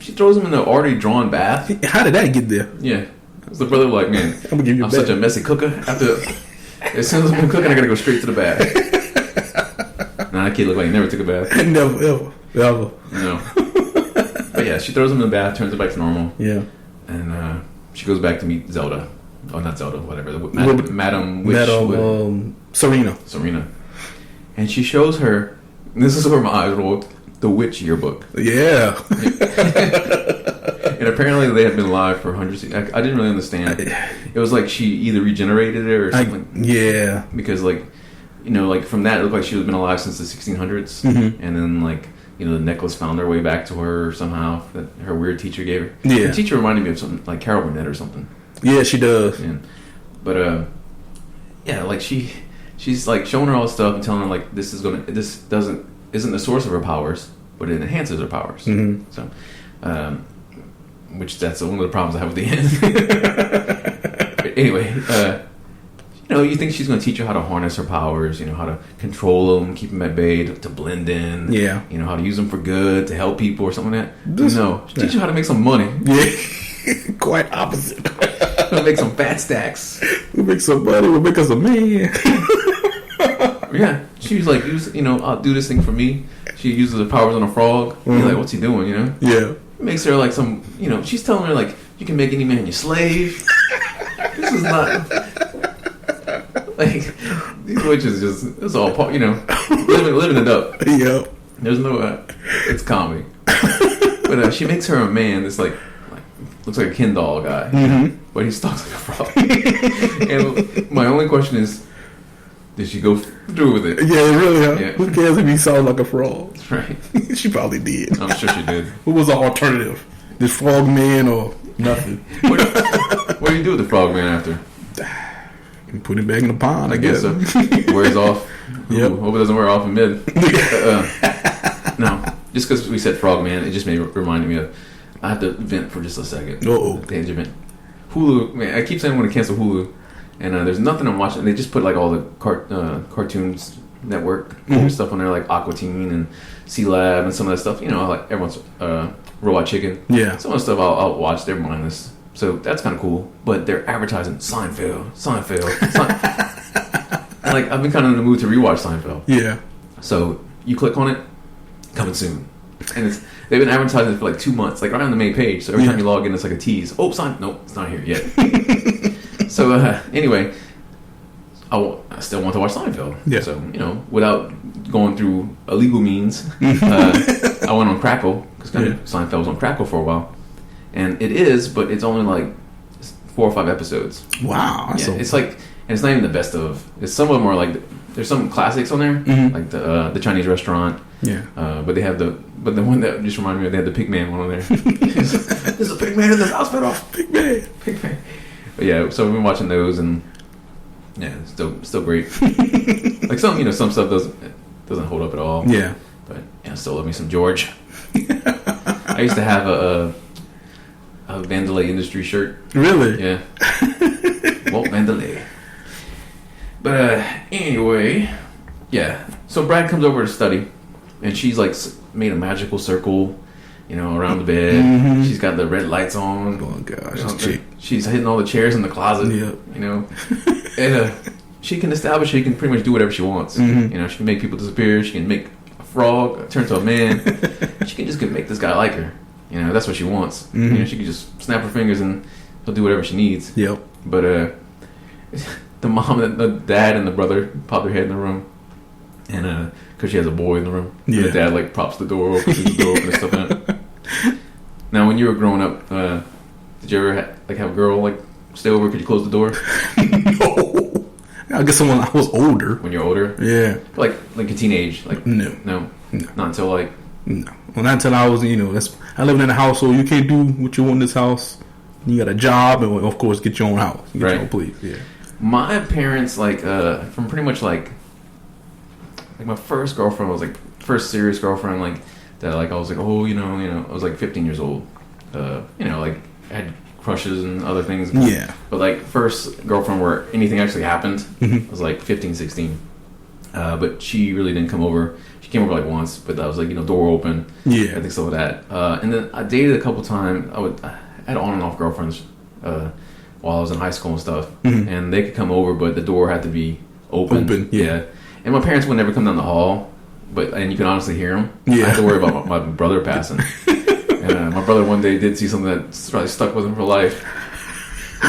She throws him in the already drawn bath. How did that get there? Yeah. So the brother like, man, I'm such a messy cooker. As soon as I'm cooking, I gotta go straight to the bath. Nah, that kid looked like he never took a bath. Never, ever. No. But yeah, she throws him in the bath, turns it back to normal. Yeah. And she goes back to meet Zelda. Oh, not Zelda, whatever. Madam Witch. Serena. And she shows her, and this is where my eyes rolled, the Witch yearbook. Yeah. And And apparently they had been alive for hundreds of years. I didn't really understand. It was like she either regenerated it or something. Yeah. Because, like, you know, like from that, it looked like she had been alive since the 1600s. Mm-hmm. And then, like, you know, the necklace found their way back to her somehow that her weird teacher gave her. Yeah. The teacher reminded me of something like Carol Burnett or something. Yeah, she does. Yeah. But, yeah, like she's like showing her all this stuff and telling her like isn't the source of her powers, but it enhances her powers. Mm-hmm. So, which that's one of the problems I have with the end. But anyway, you know, you think she's going to teach her how to harness her powers, you know, how to control them, keep them at bay, to blend in. Yeah. You know, how to use them for good, to help people or something like that. No, she teach you how to make some money. Yeah. Quite opposite. Make some fat stacks. We'll make some money. We'll make us a man. Yeah, she was like, you know, I'll do this thing for me. She uses her powers on a frog. Mm-hmm. You're like, what's he doing? You know? Yeah. Makes her like some, you know, she's telling her like, you can make any man your slave. This is not like these witches just, it's all part, you know, living it up. Yep. There's no, it's comedy. But she makes her a man that's like looks like a Ken doll guy, mm-hmm. but he stalks like a frog. And my only question is, did she go through with it? Yeah, really. Huh? Yeah. Who cares if he sounds like a frog? Right. She probably did. I'm sure she did. What was the alternative? This frog man or nothing? What do you do with the frog man after? You put it back in the pond, I guess. So. Wears off. Yep. Ooh, hope it doesn't wear off in mid. No, just because we said frog man, it just reminded me of. I have to vent for just a second. Uh-oh. Tangent. Hulu, man, I keep saying I'm going to cancel Hulu, and there's nothing I'm watching. They just put like all the cartoons network mm-hmm. stuff on there, like Aqua Teen and C Lab and some of that stuff. You know, like everyone's Robot Chicken. Yeah. Some of the stuff I'll watch. They're mindless, so that's kind of cool. But they're advertising Seinfeld. And like I've been kind of in the mood to rewatch Seinfeld. Yeah. So you click on it, coming soon, and they've been advertising it for like 2 months, like right on the main page. So every time you log in, it's like a tease. Oh, nope, it's not here yet. So anyway, I still want to watch Seinfeld. Yeah. So you know, without going through illegal means, I went on Crackle because Seinfeld was on Crackle for a while, and it is, but it's only like 4 or 5 episodes. Wow. Yeah, it's like, and it's not even the best of. It's some of them are like there's some classics on there, mm-hmm. like the Chinese restaurant. Yeah. But the one that just reminded me of, they had the Pigman one on there. There's a Pigman in this hospital. Pigman. But yeah, so we've been watching those, and yeah, still great. Like some stuff doesn't hold up at all. Yeah. But yeah, still love me some George. I used to have a Vandalay Industry shirt. Really? Yeah. Walt Vandalay. But anyway, yeah. So Brad comes over to study, and she's like made a magical circle, you know, around the bed. Mm-hmm. She's got the red lights on. Oh gosh, she's hitting all the chairs in the closet. Yep. You know, and she can establish she can pretty much do whatever she wants. Mm-hmm. You know, she can make people disappear. She can make a frog turn to a man. She can just make this guy like her. You know, that's what she wants. Mm-hmm. You know, she can just snap her fingers and he'll do whatever she needs. Yep. But the mom, the dad, and the brother pop their head in the room, and because she has a boy in the room, yeah. And the dad like props the door open, the door open and stuff like that. Now, when you were growing up, did you ever have a girl like stay over? Could you close the door? No. I guess when I was older. When you're older, yeah, like a teenage, like no, not until like no. Well, not until I was, I lived in a household. You can't do what you want in this house. You got a job, and of course, get your own house. Get your own place. Yeah. My parents, from pretty much like my first girlfriend was like first serious girlfriend, like that. Like I was like, oh, I was like 15 years old. Like I had crushes and other things. Yeah. But like first girlfriend where anything actually happened, mm-hmm. was like 15, 16. But she really didn't come over. She came over like once, but that was like door open. Yeah. I think so with that. And then I dated a couple times. I had on and off girlfriends while I was in high school and stuff, mm-hmm. and they could come over, but the door had to be open. Yeah. And my parents would never come down the hall, and you can honestly hear them. Yeah. I had to worry about my brother passing. And my brother one day did see something that probably stuck with him for life.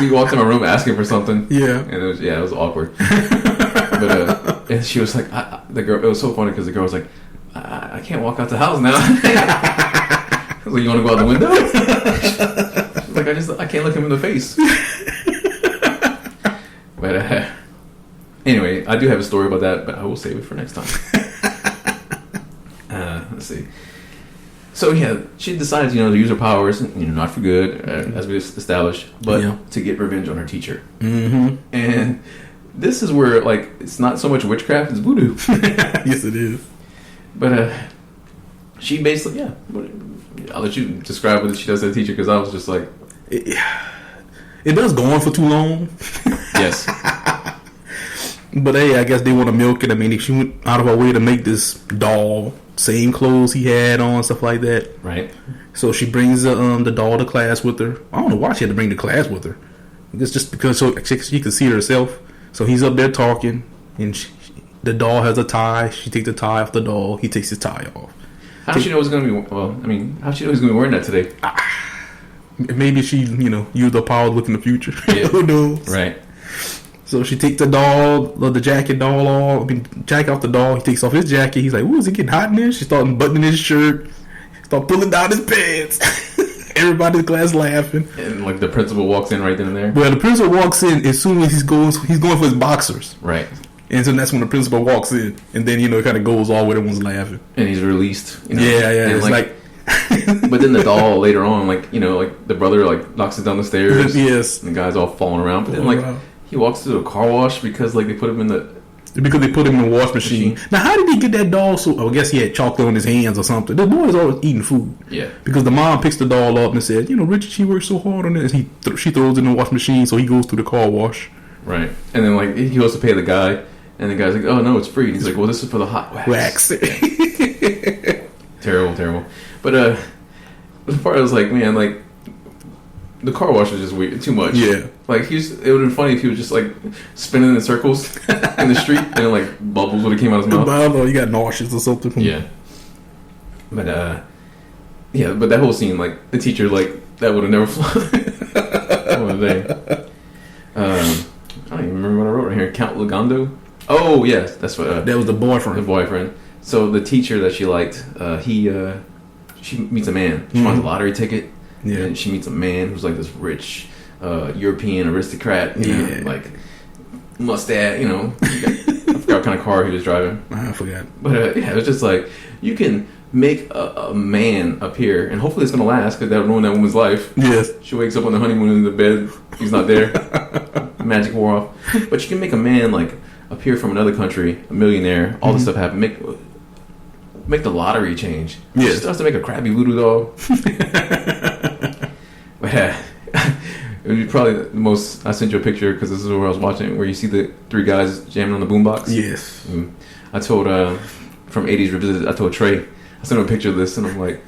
He walked in my room asking for something. Yeah. And it was awkward. But and she was like, the girl. It was so funny because the girl was like, I can't walk out the house now. I was like, you want to go out the window? like, I can't look him in the face. But anyway, I do have a story about that, but I will save it for next time. Let's see. So yeah, she decides, to use her powers, not for good, as we established, but to get revenge on her teacher. Mm-hmm. And this is where, like, it's not so much witchcraft, it's voodoo. Yes, it is. But she basically, I'll let you describe what she does to the teacher, because I was just like... It does go on for too long. Yes. But hey, I guess they want to milk it. I mean, she went out of her way to make this doll, same clothes he had on, stuff like that. Right. So she brings the doll to class with her. I don't know why she had to bring the class with her. It's just because so she can see it herself. So he's up there talking, and the doll has a tie. She takes the tie off the doll. He takes his tie off. How does she know it's going to be... Well, I mean, how does she know he's going to be wearing that today? Maybe she, used her power to look in the future. Yeah. Who knows? Right. So she takes the jacket doll off. Jacket off the doll. He takes off his jacket. He's like, "Ooh, is it getting hot in there?" She starts buttoning his shirt. Start pulling down his pants. Everybody in class laughing. And like the principal walks in right then and there. Well, the principal walks in as soon as he's going for his boxers. Right. And so that's when the principal walks in, and then it kind of goes all where everyone's laughing. And he's released. Yeah. And it's like but then the doll later on, like the brother like knocks it down the stairs. Yes. And the guy's all falling around. But then he walks to the car wash because they put him in the wash machine. Now, how did he get that doll? So I guess he had chocolate on his hands or something. The boy's always eating food. Yeah. Because the mom picks the doll up and said, Richard, she worked so hard on this. She throws it in the wash machine, so he goes to the car wash. Right. And then he goes to pay the guy, and the guy's like, "Oh no, it's free." And he's like, "Well, this is for the hot wax." Terrible. But the part I was like, man, like the car wash was just weird, too much. Yeah. Like it would have been funny if he was just like spinning in circles in the street, and like bubbles would have came out of his mouth. I don't know, you got nauseous or something. Yeah. But but that whole scene, like the teacher, like that would have never flown. What a thing. I don't even remember what I wrote right here. Count Lagondo. Oh yes, that's what. That was the boyfriend. The boyfriend. So the teacher that she liked, she meets a man. She wants a lottery ticket. Yeah. And she meets a man who's like this rich European aristocrat. Like mustache. I forgot what kind of car he was driving. I forgot. But it was just like you can make a man appear, and hopefully it's gonna last because that'll ruin that woman's life. Yes. She wakes up on the honeymoon in the bed. He's not there. Magic wore off. But you can make a man like appear from another country, a millionaire. All this stuff happen. Make the lottery change. Yes. She starts to make a crappy voodoo doll. But it was probably the most. I sent you a picture because this is where I was watching, where you see the three guys jamming on the boombox. Yes. I told from 80s Revisited. I told Trey. I sent him a picture of this, and I'm like,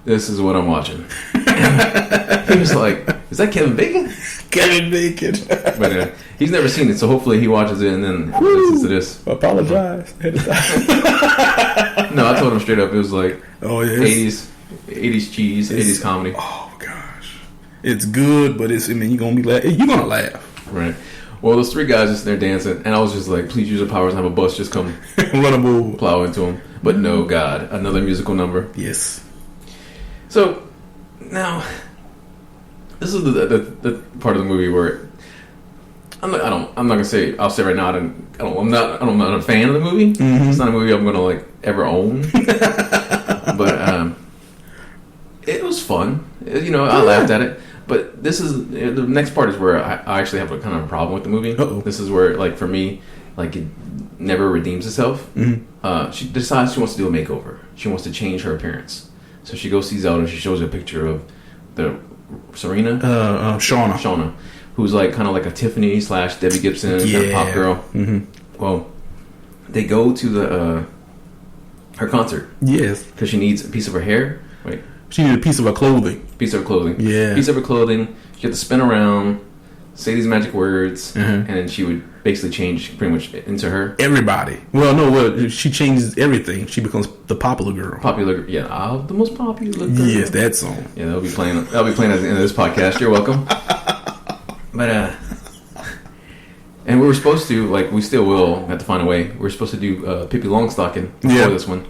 "This is what I'm watching." He was like, "Is that Kevin Bacon?" Kevin Bacon. But he's never seen it, so hopefully he watches it and then listens to this. Apologize. No, I told him straight up. It was like 80s cheese, 80s comedy. Oh gosh, it's good, but you're gonna laugh. Right. Well, those three guys just there dancing, and I was just like, please use your powers and have a bus just come run them over, plow into them. But no, God, another musical number. Yes. So now, this is the part of the movie where I'm not gonna say. I'll say right now. I'm not a fan of the movie. Mm-hmm. It's not a movie I'm gonna like ever own. But it was fun. I laughed at it. But this is the next part is where I actually have a kind of a problem with the movie. Uh-oh. This is where, like, for me, like, it never redeems itself. Mm-hmm. She decides she wants to do a makeover. She wants to change her appearance. So she goes see Zelda and she shows her a picture of the Shauna, who's like kind of like a Tiffany / Debbie Gibson kind of pop girl. Mm-hmm. Well, they go to her concert. Yes, because she needs a piece of her hair. Wait. She needed a piece of her clothing. Yeah. Piece of her clothing. She had to spin around, say these magic words, and then she would basically change pretty much into her. Everybody. Well, she changes everything. She becomes the popular girl. The most popular girl. Yes, that song. Yeah, that'll be playing at the end of this podcast. You're welcome. But and we were supposed to, like, we still will have to find a way. We're supposed to do Pippi Longstocking before this one.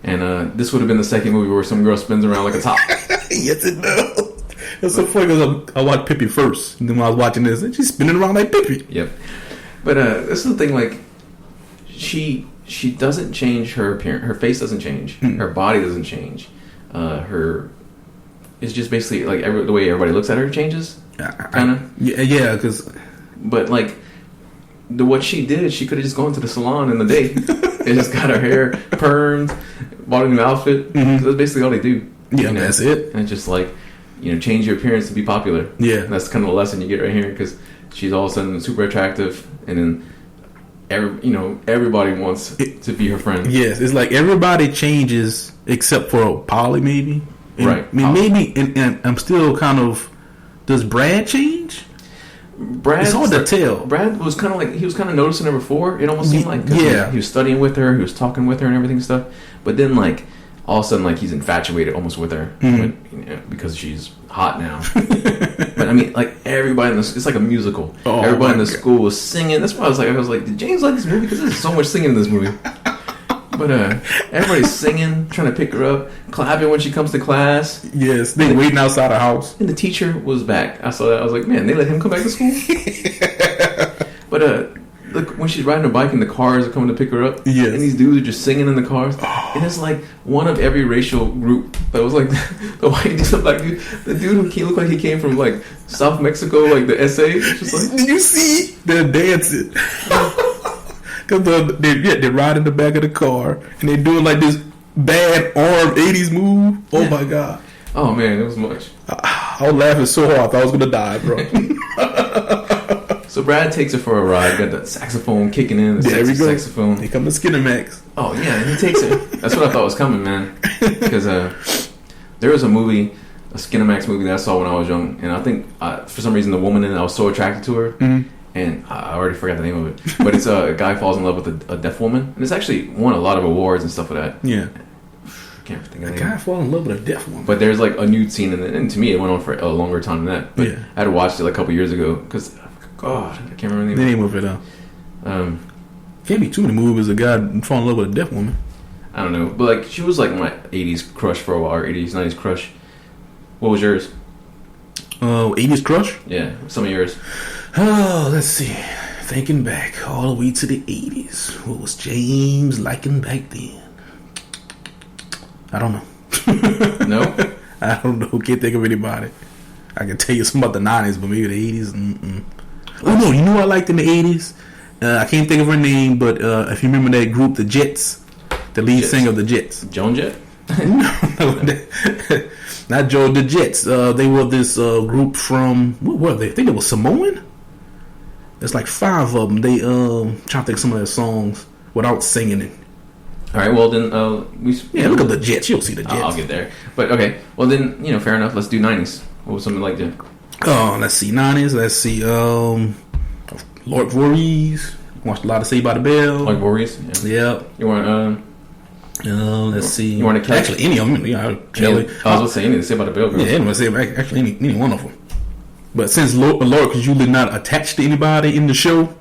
And this would have been the second movie where some girl spins around like a top. Yes, it does. It's so funny because I watched Pippi first, and then when I was watching this, and she's spinning around like Pippi. Yep. But this is the thing, like, she doesn't change her appearance. Her face doesn't change. Her body doesn't change. It's just basically like the way everybody looks at her changes, kind of. Yeah, because. But like, what she did, she could have just gone to the salon in the day and just got her hair permed, bought a new outfit. Mm-hmm. That's basically all they do. Yeah, that's it. And it's just like, change your appearance to be popular. Yeah, and that's kind of the lesson you get right here, because she's all of a sudden super attractive, and then everybody wants to be her friend. Yes, it's like everybody changes except for Polly, maybe. And, right. I mean, maybe, and I'm still kind of. Does Brad change? It's hard to tell. Brad was kind of like, he was kind of noticing her before. It almost seemed like, he was studying with her, he was talking with her and everything and stuff. But then, like, all of a sudden, like, he's infatuated almost with her, because she's hot now. But I mean, like, everybody it's like a musical. Everybody in the school was singing. That's why I was like, did James like this movie? Because there's so much singing in this movie. But everybody's singing, trying to pick her up, clapping when she comes to class. Yes, they waiting outside the house. And the teacher was back. I saw that. I was like, man, they let him come back to school? But look, when she's riding her bike and the cars are coming to pick her up, yes. And these dudes are just singing in the cars. And it's like one of every racial group. That was like the white dude, the black dude, the dude who looked like he came from like South Mexico, like the SA. Just like, did you see? They're dancing. Because they ride in the back of the car and they're doing like this bad arm 80s move. Oh my God. Oh man, it was much. I was laughing so hard I thought I was going to die, bro. So Brad takes her for a ride. Got the saxophone kicking in. There we go. Saxophone. Here come the Skinner Max. Oh yeah, and he takes her. That's what I thought was coming, man. Because there was a Skinner Max movie that I saw when I was young, and I think for some reason the woman in it, I was so attracted to her. Mm-hmm. And I already forgot the name of it. But it's a guy falls in love with a deaf woman. And it's actually won a lot of awards and stuff for that. Yeah. I can't think of the name. A guy falls in love with a deaf woman. But there's like a nude scene in it. And to me, it went on for a longer time than that. But I had watched it like a couple years ago. Because, God, I can't remember the name of it. Can't be too many movies a guy fall in love with a deaf woman. I don't know. But like, she was like my 80s crush for a while. Or 80s, 90s crush. What was yours? 80s crush? Yeah, some of yours. Oh, let's see. Thinking back all the way to the 80s. What was James liking back then? I don't know. No? I don't know. Can't think of anybody. I can tell you something about the 90s, but maybe the 80s. Oh, no. You know what I liked in the 80s? I can't think of her name, but if you remember that group, the Jets, the lead singer of the Jets. Joan Jett? No, not Joe, the Jets. They were this group from, what were they? I think it was Samoan. There's like 5 of them. They trying to think of some of their songs without singing it. All right, well then look at the Jets. You'll see the Jets. I'll get there. But okay, well then fair enough. Let's do 90s. What was something like that? Oh, let's see 90s. Let's see Lord Voorhees. Watched a lot of Saved by the Bell. Lord Voorhees. Yeah. You want let's see. You want to catch actually any of them? Yeah, Kelly. I was going to say any of the Saved by the Bell girls. Yeah, anyway, say actually any one of them. But since Lord was usually not attached to anybody in the show,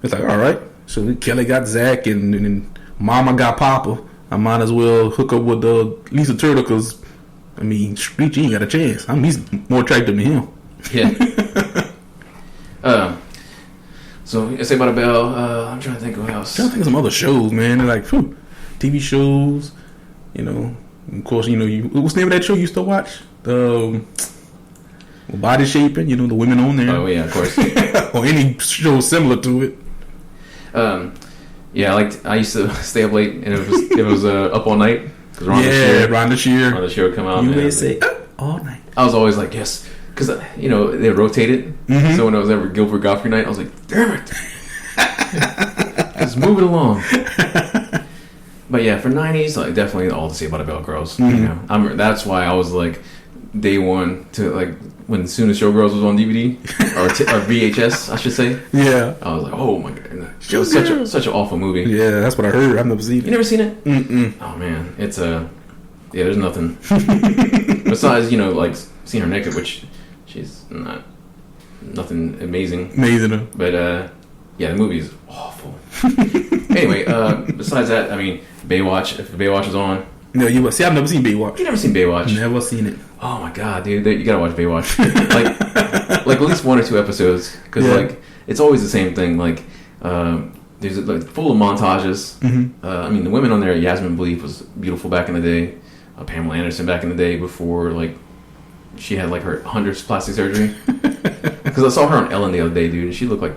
it's like, all right. So Kelly got Zach and Mama got Papa. I might as well hook up with Lisa Turtle because, I mean, Screech ain't got a chance. He's more attractive than him. Yeah. So Saved by the Bell. I'm trying to think of what else. I'm trying to think of some other shows, man. They're like, TV shows. Of course, what's the name of that show you used to watch? Body Shaping, the women on there. Oh yeah, of course. Or any show similar to it. Yeah, I used to stay up late, and it was Up All Night. Ron the Shear. Ron the Shear would come out. USA Up All Night. I was always like, yes, because they rotated. Mm-hmm. So when it was ever Gilbert Gottfried night, I was like, damn it, just move it along. But yeah, for 90s, like definitely all the Saved by the Bell girls. Mm-hmm. That's why I was like day one to like. When as soon as Showgirls was on DVD or VHS, I should say. Yeah. I was like, oh my god, it was such an awful movie. Yeah, that's what I heard. I've never seen it. You never seen it? Mm-mm. Oh man, it's there's nothing besides like seeing her naked, which she's nothing amazing. But yeah, the movie is awful. Anyway, besides that, I mean, Baywatch. If Baywatch is on, No, you see, I've never seen Baywatch. You never seen Baywatch? Never seen it. Oh my god, dude! You gotta watch Baywatch. like at least 1 or 2 episodes, because like it's always the same thing. Like there's like full of montages. I mean, the women on there, Yasmin Bleeth was beautiful back in the day. Pamela Anderson back in the day before like she had like her 100th plastic surgery. Because I saw her on Ellen the other day, dude, and she looked like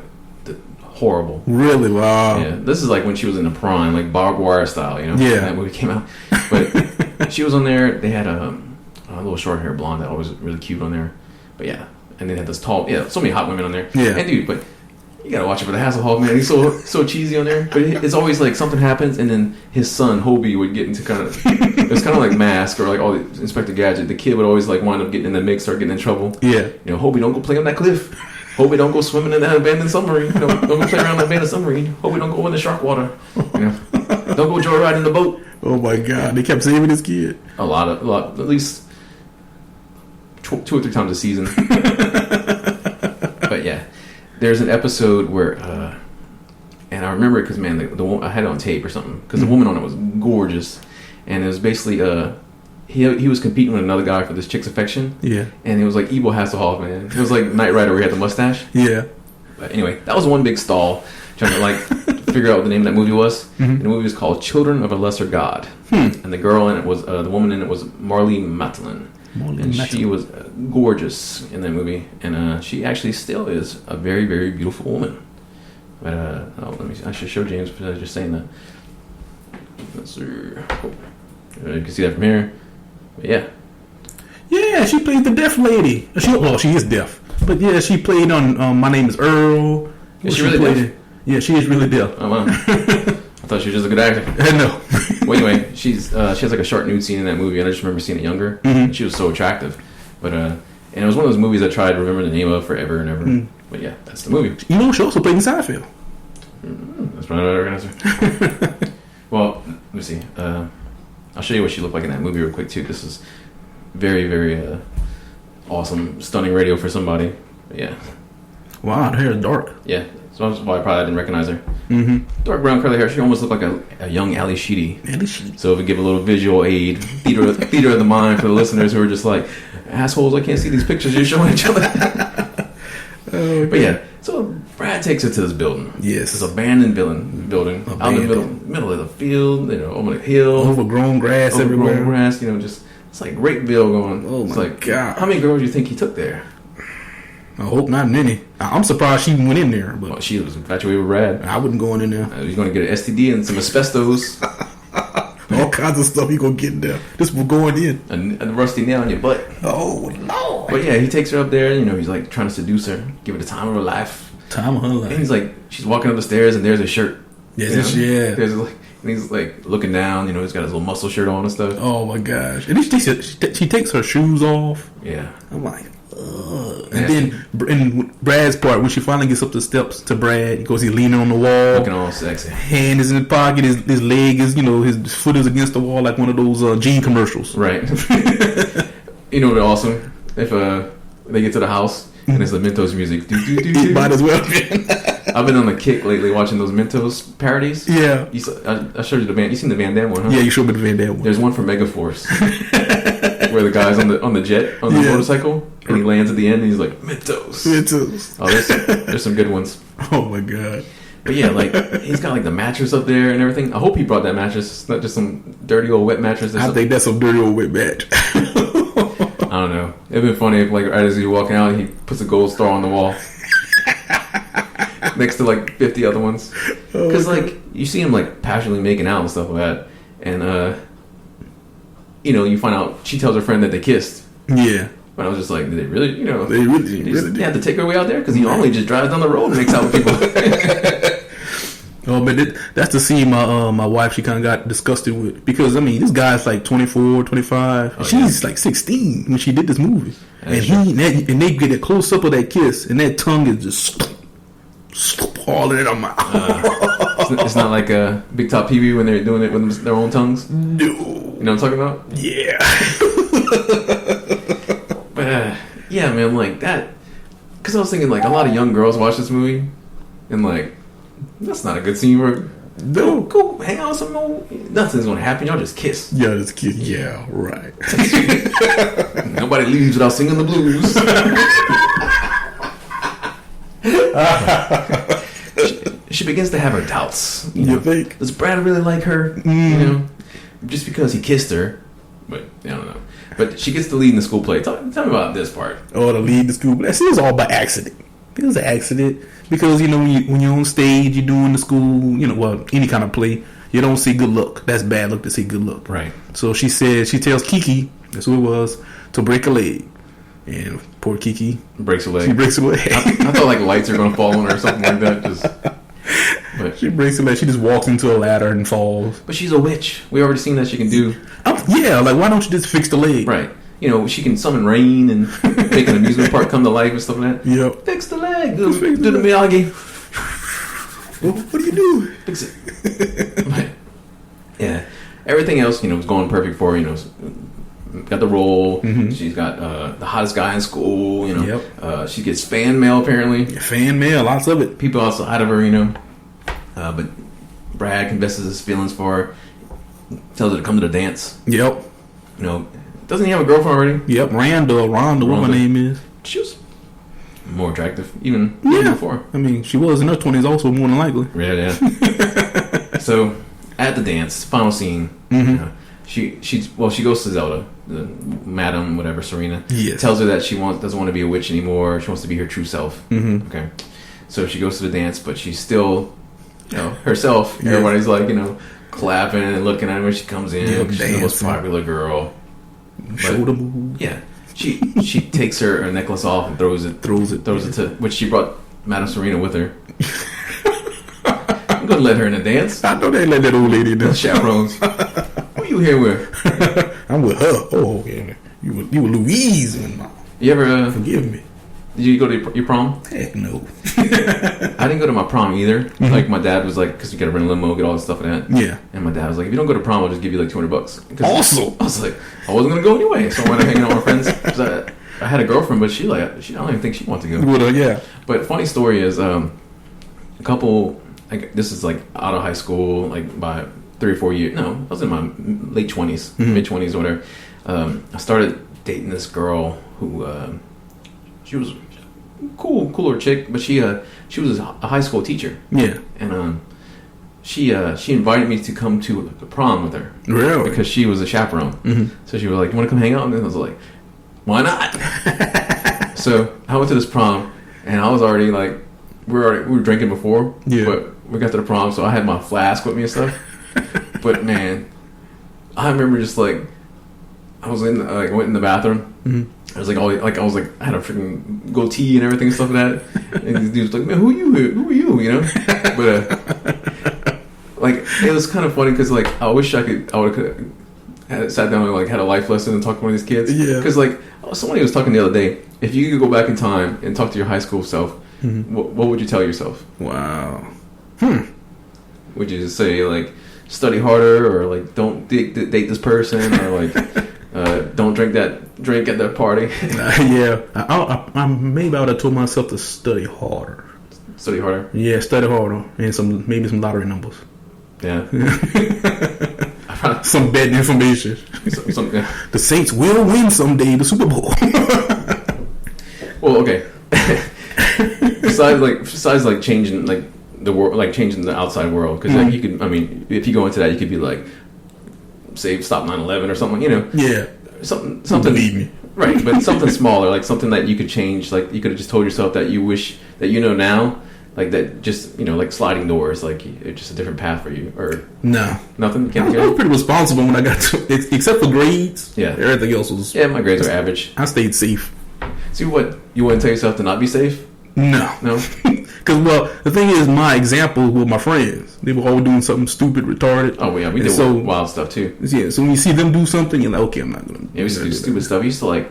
horrible. Really? Wow. Yeah, this is like when she was in the prime, like barbed wire style, you know? Yeah. When that movie came out. But she was on there. They had a little short hair blonde that was really cute on there. But yeah, and they had this tall, so many hot women on there. Yeah. And dude, but you gotta watch it for the Hasselhoff, man. He's so cheesy on there. But it's always like something happens, and then his son Hobie would get into kind of it's kind of like Mask or like all the Inspector Gadget. The kid would always like wind up getting in the mix, start getting in trouble. Yeah. You know, Hobie, don't go play on that cliff. Hobie, don't go swimming in that abandoned submarine. Don't go play around that abandoned submarine. Hobie, don't go in the shark water. You know, don't go joyride in the boat. Oh my god, they kept saving this kid. A lot, at least 2 or 3 times a season. But yeah, there's an episode where, and I remember it because man, I had it on tape or something because the woman on it was gorgeous, and it was basically he was competing with another guy for this chick's affection. Yeah. And it was like Evil Hasselhoff, man. It was like Knight Rider where he had the mustache. Yeah. But anyway, that was one big stall trying to like figure out what the name of that movie was. And the movie was called Children of a Lesser God. And the girl in it was the woman in it was Marlee Matlin. She was gorgeous in that movie, and she actually still is a very, very beautiful woman. But let me see. I should show James for just saying that. Let's see. Oh. You can see that from here. But yeah. Yeah, she played the deaf lady. She is deaf. But yeah, she played on My Name is Earl. Is she really deaf? Yeah, she is really deaf. Oh, wow. I thought she was just a good actor. No. Well, anyway, she has like a short nude scene in that movie, and I just remember seeing it younger. And she was so attractive. But and it was one of those movies I tried to remember the name of forever and ever. But yeah, that's the movie. You know, she also played in Seinfeld. That's probably not an answer. Well, let me see. I'll show you what she looked like in that movie real quick too. This is very, very awesome, stunning radio for somebody. But yeah. Wow, her hair is dark. Yeah, so that's why I probably didn't recognize her. Dark brown curly hair. She almost looked like a young Ali Sheedy. So if we give a little visual aid, theater of the mind for the listeners who are just like assholes, I can't see these pictures you're showing each other. But yeah, so Brad takes her to this building. Yes, this abandoned building out in the middle of the field, on a hill, overgrown grass everywhere. Grass, just it's like Grapeville going. Oh my god! How many girls do you think he took there? I hope not many. I'm surprised she went in there. But she was infatuated with Brad. I wouldn't go in there. He's going to get an STD and some asbestos. All kinds of stuff he gonna get in there. Just for going in. A rusty nail in your butt. Oh no! But yeah, he takes her up there. He's like trying to seduce her, give her the time of her life. Time of her life. And he's like, she's walking up the stairs, and there's his shirt. Yes, yeah. There's like, and he's like looking down. He's got his little muscle shirt on and stuff. Oh my gosh! And she takes her shoes off. Yeah. I'm like, ugh. And then in Brad's part, when she finally gets up the steps to Brad, because he's leaning on the wall, looking all sexy. Hand is in the pocket. His leg is, his foot is against the wall, like one of those Gene commercials. Right. What's awesome? If they get to the house and it's the Mentos music. Might as well. I've been on the kick lately watching those Mentos parodies. Yeah. I showed you the Van. You seen the Van Damme one, huh? Yeah, you showed me the Van Damme one. There's one from Megaforce where the guy's on the jet on the motorcycle and he lands at the end and he's like Mentos. Oh, there's some good ones. Oh my god. But yeah, like he's got like the mattress up there and everything. I hope he brought that mattress. It's not just some dirty old wet mattress. I think that's some dirty old wet mattress. I don't know. It'd been funny if, like, right as he's walking out, he puts a gold star on the wall next to like 50 other ones. Because like you see him like passionately making out and stuff like that, and you find out she tells her friend that they kissed. Yeah. But I was just like, did they really? They had to take her way out there because he normally just drives down the road and makes out with people. Oh, but that's the scene my wife, she kind of got disgusted with. Because, this guy's like 24, 25. And she's like 16 when she did this movie. And they get a close-up of that kiss, and that tongue is just all in her mouth. It's not like a Big Top Pee-wee when they're doing it with their own tongues? No. You know what I'm talking about? Yeah. But, yeah, man, like that. Because I was thinking, like, a lot of young girls watch this movie, and, like, that's not a good scene for Go hang out with some old. Nothing's gonna happen. Y'all just kiss. Yeah, this kid. Yeah, right. Nobody leaves without singing the blues. She begins to have her doubts. You think? Does Brad really like her? You know, just because he kissed her. But I don't know. But she gets to lead in the school play. Tell me about this part. Oh, to lead the school play. See, it's all by accident. It was an accident because when you're on stage, you're doing the school, any kind of play. You don't see good luck. That's bad luck to see good luck. Right. So she tells Kiki, that's who it was, to break a leg. And poor Kiki breaks a leg. She breaks a leg. I thought like lights are gonna fall on her or something like that. But she breaks a leg. She just walks into a ladder and falls. But she's a witch. We already seen that she can do. Like why don't you just fix the leg? Right. She can summon rain and make an amusement park come to life and stuff like that. Yep. Fix the leg. Do the Miyagi. What do you do? Fix it. But, yeah. Everything else, was going perfect for her. Got the role. Mm-hmm. She's got the hottest guy in school. Yep. She gets fan mail apparently. Fan mail, lots of it. People outside of her, but Brad confesses his feelings for her. Tells her to come to the dance. Yep. Doesn't he have a girlfriend already? Yep. Rhonda, what her name is. She was more attractive even before. I mean, she was in her 20s also, more than likely. Yeah. So at the dance, final scene. Mm-hmm. She goes to Zelda, the Madam whatever Serena. Yes. Tells her that doesn't want to be a witch anymore. She wants to be her true self. Mm-hmm. Okay. So she goes to the dance, but she's still, herself. Yeah. Everybody's like, clapping and looking at her when she comes in. Yep, She's the most popular girl. Shoulder move. Yeah. She takes her necklace off and throws it to which she brought Madam Serena with her. I'm gonna let her in the dance. I know they let that old lady in there. Chaperones. Who you here with? I'm with her. Oh, okay. You were Louise. You ever forgive me? Did you go to your prom? Heck no. I didn't go to my prom either. Mm-hmm. Like my dad was like, because you got to rent a limo, get all this stuff and that. Yeah. And my dad was like, if you don't go to prom, I'll just give you like $200. Awesome. I was like, I wasn't gonna go anyway, so I went hanging out with my friends. Cause I had a girlfriend, but I don't even think she wanted to go. Well, yeah. But funny story is, a couple. This is like out of high school, like by 3 or 4 years. No, I was in my late 20s, mid 20s, or whatever. I started dating this girl who she was cooler chick, but she was a high school teacher. Yeah. And she invited me to come to the prom with her. Really? Because she was a chaperone. Mm-hmm. So she was like, "You want to come hang out?" And I was like, "Why not?" So I went to this prom, and I was already like, we were drinking before. Yeah. But we got to the prom, so I had my flask with me and stuff. But man, I remember just like I was went in the bathroom. Mm-hmm. I was I had a freaking goatee and everything and stuff like that. And these dudes like, "Man, who are you? Who are you?" But it was kind of funny because I wish I would have sat down and had a life lesson and talked to one of these kids. Yeah. Because somebody was talking the other day. If you could go back in time and talk to your high school self, mm-hmm. what would you tell yourself? Wow. Would you just say study harder, or don't date this person, or don't drink at that party? Yeah, I maybe I would have told myself to study harder. Study harder. Yeah, study harder, and maybe some lottery numbers. Yeah. Some betting information. Yeah. The Saints will win someday the Super Bowl. Well, okay. besides changing the world, changing the outside world, because you could. I mean, if you go into that, you could be stop 9/11 or something. Yeah. Something. Believe me. Right, but something smaller, something that you could change. You could have just told yourself that you wish that now. That just, sliding doors, it's just a different path for you, or no, nothing. You can't I was pretty responsible when I got to, except for grades. Yeah, everything else was. Yeah, my grades are average. I stayed safe. See, what you wouldn't tell yourself to not be safe? No. Because the thing is, my example with my friends, they were all doing something stupid, retarded. Oh yeah, we did wild stuff too. Yeah, so when you see them do something, you're like, okay, I'm not gonna. Yeah, we used to do stupid stuff. We used to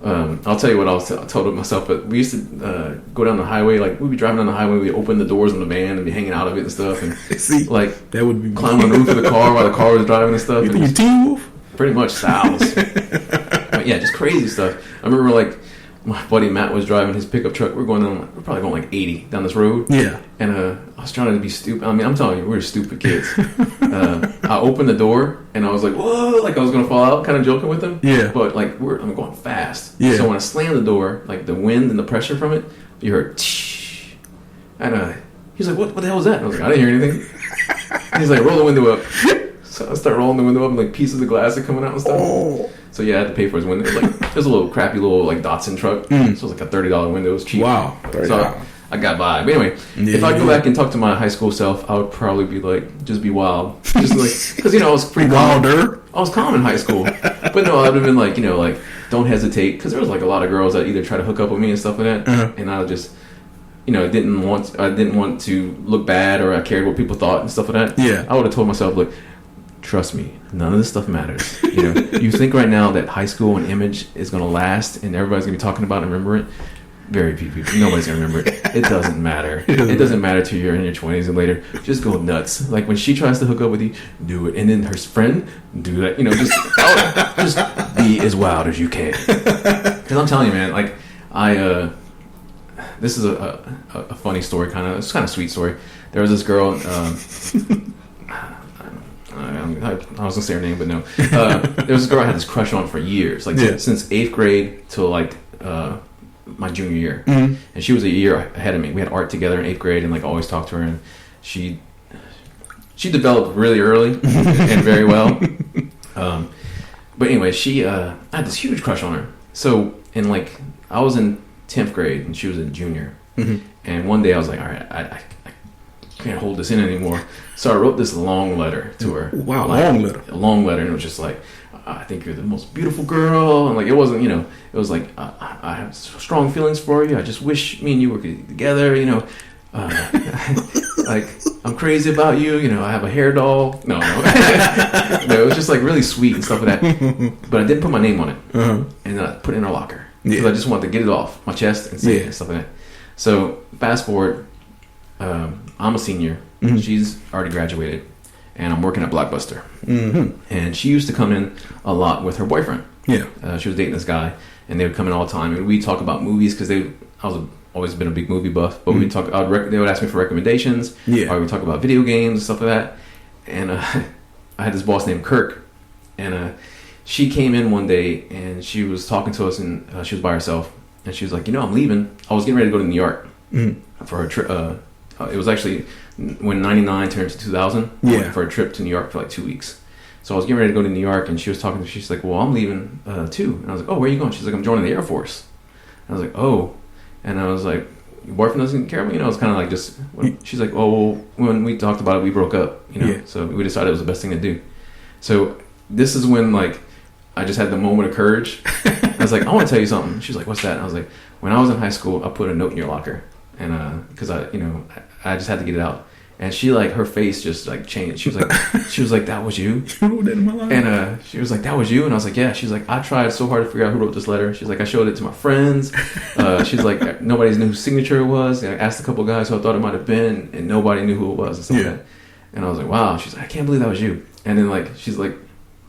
I'll tell you what I told myself, but we used to go down the highway. We'd be driving down the highway, we'd open the doors on the van and be hanging out of it and stuff, and see, that would be climb on the roof of the car while the car was driving and stuff. You think you're Teen Wolf? Pretty much, Styles. But yeah, just crazy stuff. I remember my buddy Matt was driving his pickup truck. We're probably going like 80 down this road. Yeah. And I was trying to be stupid. I mean, I'm telling you, we were stupid kids. I opened the door and I was like, whoa, like I was going to fall out, kind of joking with him. Yeah. But like, I'm going fast. Yeah. So when I slammed the door, like the wind and the pressure from it, you heard, and he's like, what the hell was that? And I was like, I didn't hear anything. He's like, roll the window up. So I start rolling the window up and like pieces of glass are coming out and stuff. Oh. So yeah, I had to pay for his window. It was like, it was a little crappy little like Datsun truck. So it was like a $30 window. It was cheap. Wow. $30. So I got by. But anyway, if I go back and talk to my high school self, I would probably be like, just be wild. Just like, because I was pretty wilder. I was calm in high school. But no, I would have been like, like, don't hesitate. Because there was like a lot of girls that either try to hook up with me and stuff like that. And I would just, I didn't want to look bad, or I cared what people thought and stuff like that. Yeah. I would have told myself, look, trust me, none of this stuff matters. You think right now that high school and image is going to last and everybody's going to be talking about and remember it? Very few people. Nobody's going to remember it. It doesn't matter. It doesn't matter till you're in your 20s and later. Just go nuts. Like when she tries to hook up with you, do it. And then her friend, do that. Just be as wild as you can. Because I'm telling you, man, like this is a funny story, it's kind of sweet story. There was this girl, I was gonna say her name, but no. There was this girl I had this crush on for years, since 8th grade till like my junior year, and she was a year ahead of me. We had art together in 8th grade, and like always talked to her, and she developed really early and very well. But anyway, I had this huge crush on her. So I was in 10th grade and she was a junior, and one day I was like, all right, I can't hold this in anymore. So I wrote this long letter to her. Wow, long letter. A long letter, and it was just like, I think you're the most beautiful girl, and like it wasn't, it was like, I have strong feelings for you. I just wish me and you were together, like I'm crazy about you. I have a hair doll. No, it was just like really sweet and stuff like that. But I didn't put my name on it, and then I put it in her locker because I just wanted to get it off my chest and say it and stuff like that. So fast forward. I'm a senior. She's already graduated, and I'm working at Blockbuster. And she used to come in a lot with her boyfriend. Yeah, she was dating this guy, and they would come in all the time, and we'd talk about movies because always been a big movie buff. But we'd talk. They would ask me for recommendations. Yeah, or we'd talk about video games and stuff like that. And I had this boss named Kirk, and she came in one day and she was talking to us, and she was by herself, and she was like, I'm leaving. I was getting ready to go to New York for a trip. It was actually when 99 turned to 2000. Yeah. For a trip to New York for like 2 weeks. So I was getting ready to go to New York, and she was talking to me. She's like, well, I'm leaving too. And I was like, oh, where are you going? She's like, I'm joining the Air Force. And I was like, oh. And I was like, your boyfriend doesn't care about me? It's kind of like just, she's like, oh, well, when we talked about it, we broke up, Yeah. So we decided it was the best thing to do. So this is when like, I just had the moment of courage. I was like, I want to tell you something. She's like, what's that? And I was like, when I was in high school, I put a note in your locker. And because I just had to get it out, and she like her face just like changed. She was like, that was you? You wrote that in my life? And she was like, that was you? And I was like, yeah. She's like, I tried so hard to figure out who wrote this letter. She's like, I showed it to my friends. She's like, nobody knew whose signature it was. And I asked a couple guys who I thought it might have been, and nobody knew who it was and stuff like that. And I was like, wow. She's like, I can't believe that was you. And then like she's like,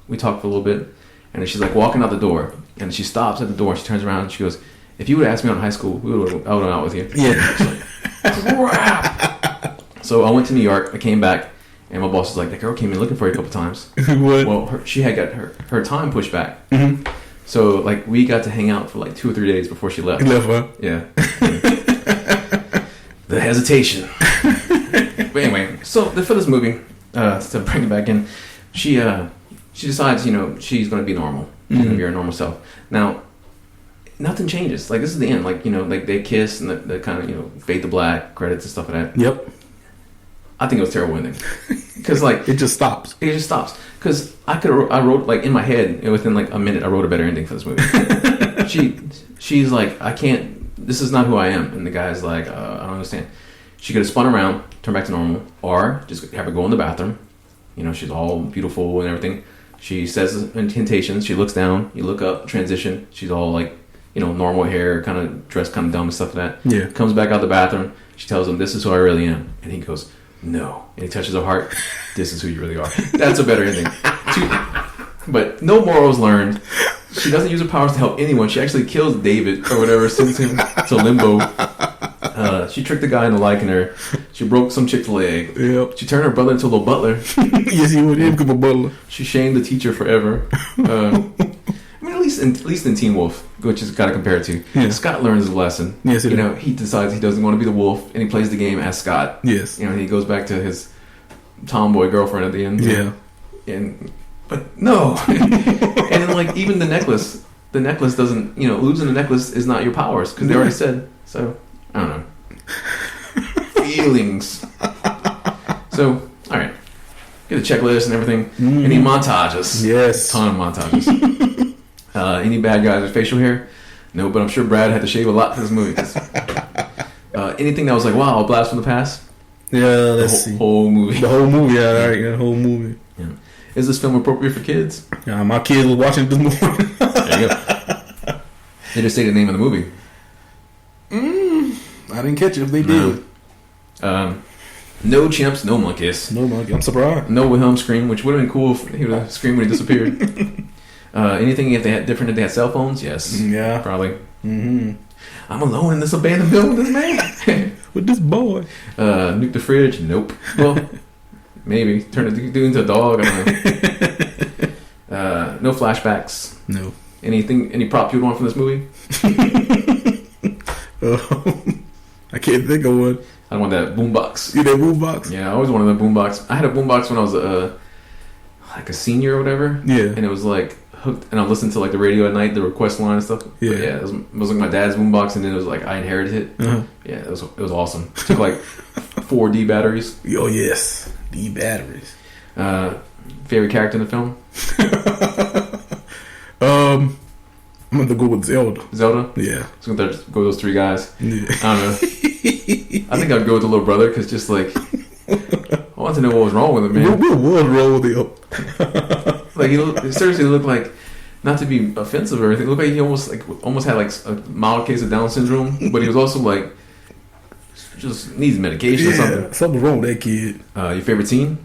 we talked for a little bit, and then she's like walking out the door, and she stops at the door. And she turns around and she goes, if you would have asked me out in high school, I would have went out with you. Yeah. She's like, crap. So I went to New York. I came back, and my boss was like, that girl came in looking for you a couple times. What? Well, she had got her time pushed back. So like we got to hang out for like 2 or 3 days before she left. Yeah. The hesitation. But anyway, so for this movie, to bring it back in, she decides, she's going to be normal. She's going to be her normal self. Now, nothing changes. Like this is the end. Like like they kiss and the kind of fade to black credits and stuff like that. Yep. I think it was a terrible ending because like it just stops. It just stops because I wrote like in my head and within like a minute I wrote a better ending for this movie. she's like, I can't. This is not who I am. And the guy's like, I don't understand. She could have spun around, turned back to normal, or just have her go in the bathroom. She's all beautiful and everything. She says incantations. She looks down. You look up. Transition. She's all like, normal hair, kind of dressed kind of dumb and stuff like that. Yeah. Comes back out the bathroom. She tells him, this is who I really am. And he goes, no. And he touches her heart. This is who you really are. That's a better ending. But no morals learned. She doesn't use her powers to help anyone. She actually kills David or whatever, sends him to limbo. She tricked the guy into liking her. She broke some chick's leg. Yep. She turned her brother into a little butler. Yes, he would become a butler. She shamed the teacher forever. I mean, at least in Teen Wolf, which is got to compare it to. Yeah. Scott learns his lesson. Yes, you know, he decides he doesn't want to be the wolf, and he plays the game as Scott. Yes. You know, he goes back to his tomboy girlfriend at the end. Yeah. But no. And then, like, even the necklace doesn't, you know, losing the necklace is not your powers, because they already said. So, I don't know. Feelings. So, all right. Get a checklist and everything. Any montages? Yes. Ton of montages. Any bad guys with facial hair? No, but I'm sure Brad had to shave a lot for this movie. Anything that was like, wow, a blast from the past? Yeah, let's see. Whole movie. The whole movie, yeah, all right, the whole movie. Yeah. Is this film appropriate for kids? Yeah, my kids was watching it this morning. There you go. They just say the name of the movie. I didn't catch it if they did. No chimps, no monkeys. No monkey. I'm surprised. No Wilhelm scream, which would have been cool if he would have screamed when he disappeared. Anything if they had different if they had cell phones? Yes. Yeah. Probably. Mm-hmm. I'm alone in this abandoned building with this man. With this boy. Nuke the fridge? Nope. Well, maybe. Turn the dude into a dog? I don't know. No flashbacks? No. Any prop you'd want from this movie? I can't think of one. I want that boombox. You that boombox? Yeah, I always wanted that boombox. I had a boombox when I was like a senior or whatever. Yeah. And it was like hooked, and I listened to like the radio at night, the request line and stuff. Yeah. But yeah, it was like my dad's boombox, and then it was like I inherited it. Uh-huh. Yeah, it was awesome. It took like 4 D batteries. Oh yes, D batteries. Favorite character in the film? I'm going to go with Zelda. Zelda? Yeah. So I'm going to go with those 3 guys. Yeah. I don't know. I think I'd go with the little brother because just like I want to know what was wrong with him, man. What was wrong with him? Like he seriously looked like, not to be offensive or anything, it looked like he almost had like a mild case of Down syndrome, but he was also like just needs medication or something. Something's wrong with that kid. Your favorite scene?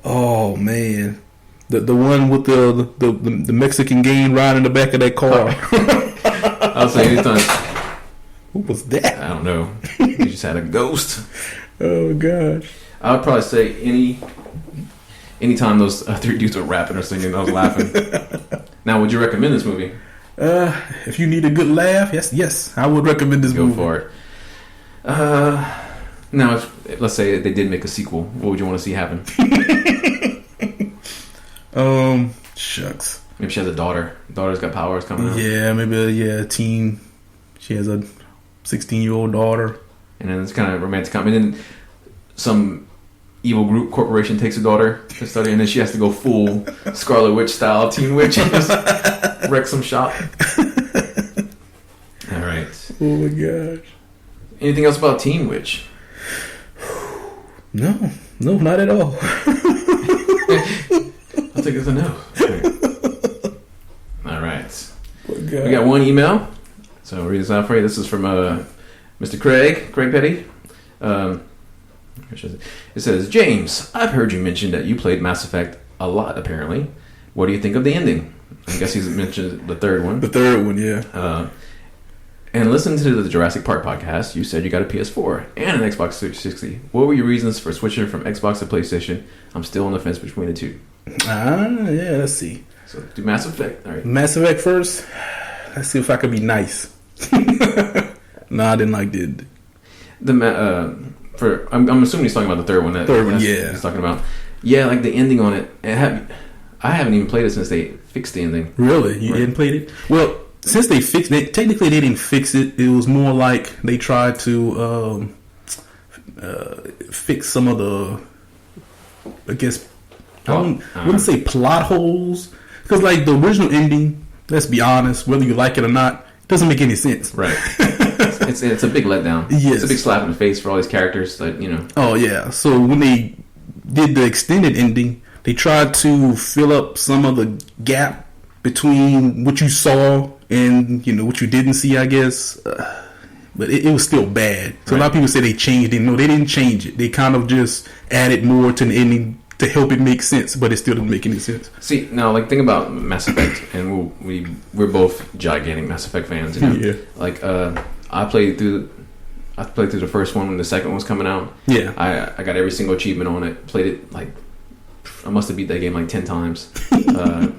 Oh man. The one with the Mexican gang riding in the back of that car. I'll say anytime. Who was that? I don't know. He just had a ghost. Oh gosh. I would probably say anytime those 3 dudes were rapping or singing, I was laughing. Now, would you recommend this movie? If you need a good laugh, yes, I would recommend this movie. Go for it. Now, let's say they did make a sequel, what would you want to see happen? Shucks. Maybe she has a daughter. Daughter's got powers coming out. Yeah, maybe a teen. She has a 16-year-old daughter. And then it's kind of romantic comedy. And then some evil group corporation takes her daughter to study, and then she has to go full Scarlet Witch style, Teen Witch, and just wreck some shop. All right. Oh my gosh. Anything else about Teen Witch? No, not at all. I'll take it as a no. All right. Oh, we got one email, so I'll read this out for you. This is from Mr. Craig Petty. It says, James, I've heard you mention that you played Mass Effect a lot, apparently. What do you think of the ending? I guess he's mentioned the third one. The third one, yeah. And listening to the Jurassic Park podcast, you said you got a PS4 and an Xbox 360. What were your reasons for switching from Xbox to PlayStation? I'm still on the fence between the two. Yeah, let's see. So do Mass Effect. All right. Mass Effect first. Let's see if I could be nice. No, I didn't like it. I'm assuming he's talking about the third one. Yeah. He's talking about. Yeah, like the ending on it. I haven't even played it since they fixed the ending. Really? You hadn't played it? Well, since they fixed it, technically they didn't fix it. It was more like they tried to fix some of the, I guess, I wouldn't say plot holes. Because like the original ending, let's be honest, whether you like it or not, it doesn't make any sense. Right. It's a big letdown. Yes. It's a big slap in the face for all these characters that, Oh, yeah. So when they did the extended ending, they tried to fill up some of the gap between what you saw and, what you didn't see, I guess. But it was still bad. So right. A lot of people say they changed it. No, they didn't change it. They kind of just added more to the ending to help it make sense, but it still doesn't make any sense. See, now, like, think about Mass Effect, and we're both gigantic Mass Effect fans. You know? Yeah. Like, I played through the first one when the second one was coming out. Yeah. I got every single achievement on it. Played it, like, I must have beat that game like 10 times.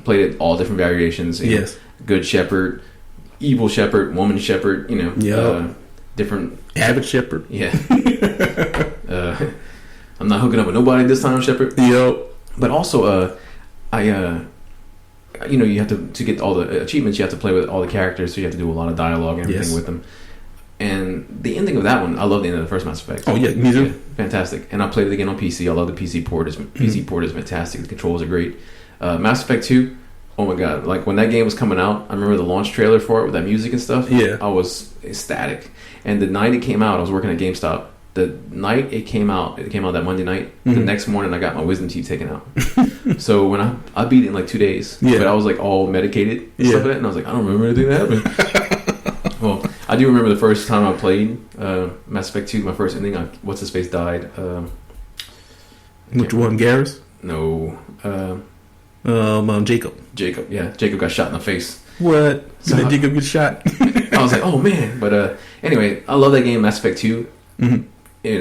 Played it all different variations. Yes. Good Shepherd, Evil Shepherd, Woman Shepherd, you know. Yeah. Different. Avid Shepherd. Yeah. I'm not hooking up with nobody this time, Shepherd. Yep. But also, you know, you have to get all the achievements, you have to play with all the characters, so you have to do a lot of dialogue and everything with them. And the ending of that one, I love the end of the first Mass Effect. Oh yeah, me too. Yeah, fantastic. And I played it again on PC. I love the PC port. PC port is fantastic. The controls are great. Mass Effect 2, oh my god! Like when that game was coming out, I remember the launch trailer for it with that music and stuff. Yeah, I was ecstatic. And the night it came out, I was working at GameStop. The night it came out that Monday night. The next morning, I got my wisdom teeth taken out. So when I beat it in like 2 days, but I was like all medicated and stuff like that, and I was like, I don't remember anything that happened. Well, I do remember the first time I played Mass Effect 2. My first ending, what's his face died. Which one, Garrus? No. Jacob. Jacob, yeah. Jacob got shot in the face. What? So did Jacob get shot? I was like, oh man. But anyway, I love that game, Mass Effect 2. And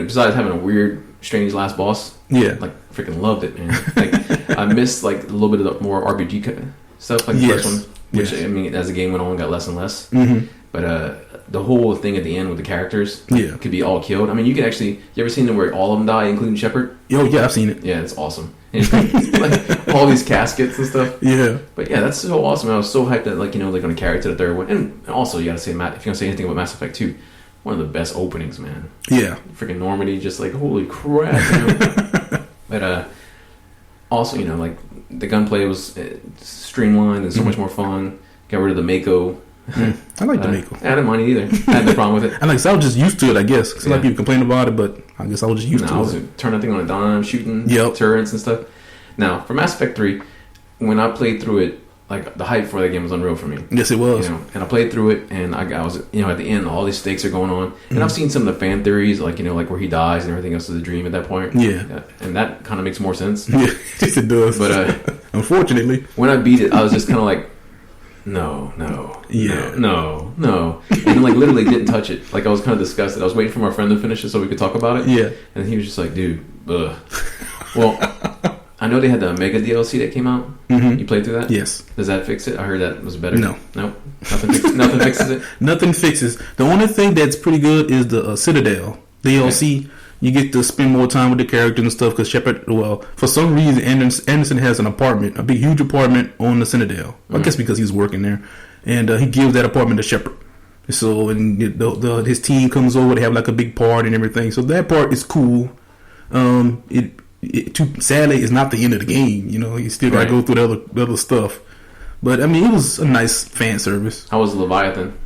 besides having a weird, strange last boss, like freaking loved it, man. Like I missed like a little bit of the more RPG stuff, like the first one, which I mean, as the game went on, got less and less. But the whole thing at the end with the characters, could be all killed. I mean, you ever seen them where all of them die, including Shepard? Oh yeah, I've seen it. Yeah, it's awesome. And like all these caskets and stuff. Yeah. But yeah, that's so awesome. I was so hyped that, like, you know, they're going to carry it to the third one. And also, you got to say, Matt, if you're going to say anything about Mass Effect 2, one of the best openings, man. Yeah. Freaking Normandy, just like, holy crap. You know? But also, you know, like, the gunplay was streamlined and so much more fun. Got rid of the Mako. I like the Mako. I didn't mind it either. I had no problem with it. I was just used to it, I guess. Because a lot of people complain about it, but I guess I was just used to it. Turn that thing on a dime, shooting turrets and stuff. Now, for Mass Effect 3, when I played through it, like, the hype for that game was unreal for me. Yes, it was. You know, and I played through it, and I was, you know, at the end, all these stakes are going on. And I've seen some of the fan theories, like, you know, like where he dies and everything else is a dream at that point. Yeah. And that kind of makes more sense. Yeah, yes, it does. But unfortunately, when I beat it, I was just kind of like, no. And then, like, literally didn't touch it. Like, I was kind of disgusted. I was waiting for my friend to finish it so we could talk about it. Yeah. And he was just like, dude, ugh. Well, I know they had the Omega DLC that came out. You played through that? Yes. Does that fix it? I heard that was better. No. Nope. Nothing fixes it? Nothing fixes. The only thing that's pretty good is the Citadel DLC. Okay. You get to spend more time with the characters and stuff because Shepard, well, for some reason, Anderson has an apartment, a big, huge apartment on the Citadel. I guess because he's working there. And he gives that apartment to Shepard. So, and his team comes over, they have like a big party and everything. So that part is cool. Sadly, it's not the end of the game. You know, you still got to go through the other stuff. But I mean, it was a nice fan service. How was Leviathan?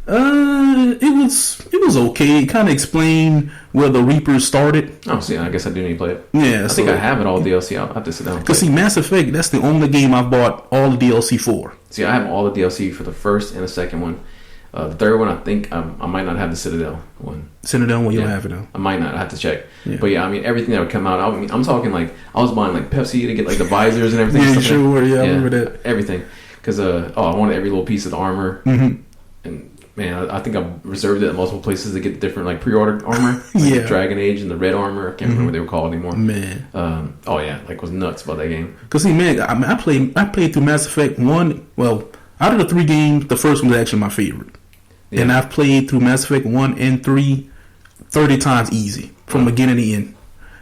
It was okay. It kind of explained where the Reapers started. Oh, see, I guess I do need to play it. Yeah, I think I have it all DLC. I'll have to sit down. Because see, Mass Effect, that's the only game I've bought all the DLC for. See, I have all the DLC for the first and the second one. The third one, I think I might not have the Citadel one. Citadel one, you don't have it though. I might not. I have to check. Yeah. But yeah, I mean, everything that would come out. I'm talking like I was buying like Pepsi to get like the visors and everything. Yeah, sure. Yeah, I remember that. Everything. Because I wanted every little piece of the armor. And man, I think I reserved it at multiple places to get different like pre-ordered armor. Like Dragon Age and the Red Armor. I can't remember what they were called anymore. Man. Oh yeah, like was nuts about that game. Because see, man, I played through Mass Effect 1. Well, out of the 3 games, the first one was actually my favorite. Yeah. And I've played through Mass Effect 1 and 3 30 times easy from beginning to end.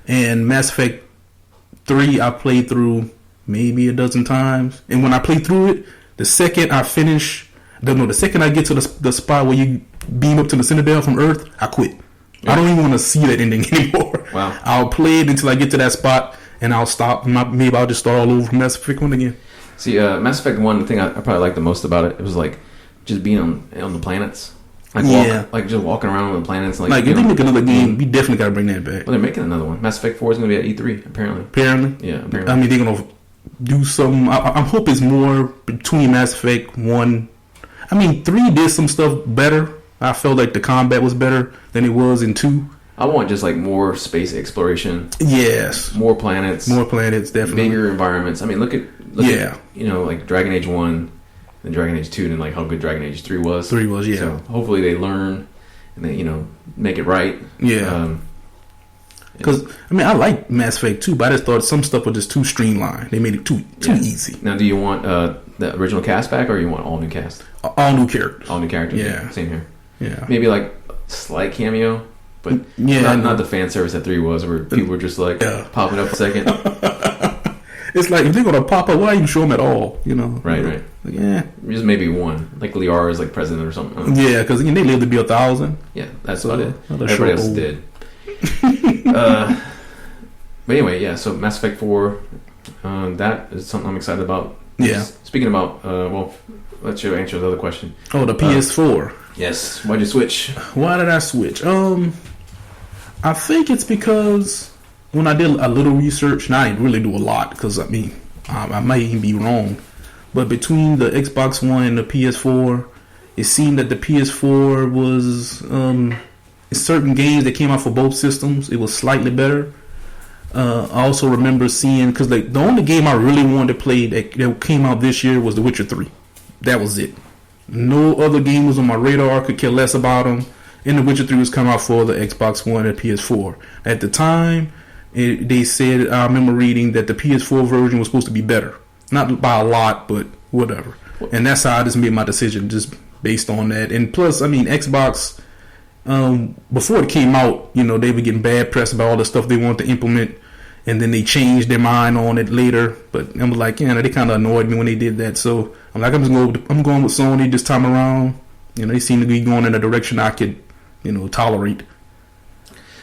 And Mass Effect 3 I played through maybe a dozen times. And when I played through it, the second I get to the spot where you beam up to the Citadel from Earth, I quit. Yeah. I don't even want to see that ending anymore. Wow. I'll play it until I get to that spot and I'll stop. Maybe I'll just start all over from Mass Effect 1 again. See, Mass Effect 1, the thing I probably liked the most about it was like just being on the planets. Like just walking around on the planets. Like if they make another game, we definitely got to bring that back. Well, they're making another one. Mass Effect 4 is going to be at E3, apparently. Apparently? Yeah, apparently. I mean, they're going to do some... I hope it's more between Mass Effect 1... I mean, 3 did some stuff better. I felt like the combat was better than it was in 2. I want just like more space exploration. Yes, more planets, definitely bigger environments. I mean, look at like Dragon Age 1 and Dragon Age 2, and like how good Dragon Age 3 was. So hopefully they learn and they make it right. Yeah. Because I like Mass Effect 2, but I just thought some stuff was just too streamlined. They made it too easy. Now, do you want the original cast back, or you want all new cast? All new characters. All new characters. Yeah. Same here. Yeah. Maybe like a slight cameo, but not the fan service that 3 was, where people were just like popping up a second. It's like if they're gonna pop up, why even show them at all? Right. Like, yeah. Just maybe one, like Liara is like president or something. Yeah, because they live to be 1,000. Yeah, that's about it. Everybody else did. But anyway, yeah. So Mass Effect 4, that is something I'm excited about. Yeah. Speaking about, let's answer the other question. Oh, the PS4. Yes. Why'd you switch? Why did I switch? I think it's because when I did a little research, and I didn't really do a lot, because I might even be wrong, but between the Xbox One and the PS4, it seemed that the PS4 was certain games that came out for both systems, it was slightly better. I also remember seeing, because the only game I really wanted to play that came out this year was The Witcher 3. That was it. No other game was on my radar. I could care less about them. And The Witcher 3 was coming out for the Xbox One and PS4. At the time, they said, I remember reading that the PS4 version was supposed to be better. Not by a lot, but whatever. And that's how I just made my decision, just based on that. And plus, Xbox, before it came out, they were getting bad press about all the stuff they wanted to implement. And then they changed their mind on it later. But I was like, they kind of annoyed me when they did that. So I'm like, I'm going with Sony this time around. They seem to be going in a direction I could, tolerate.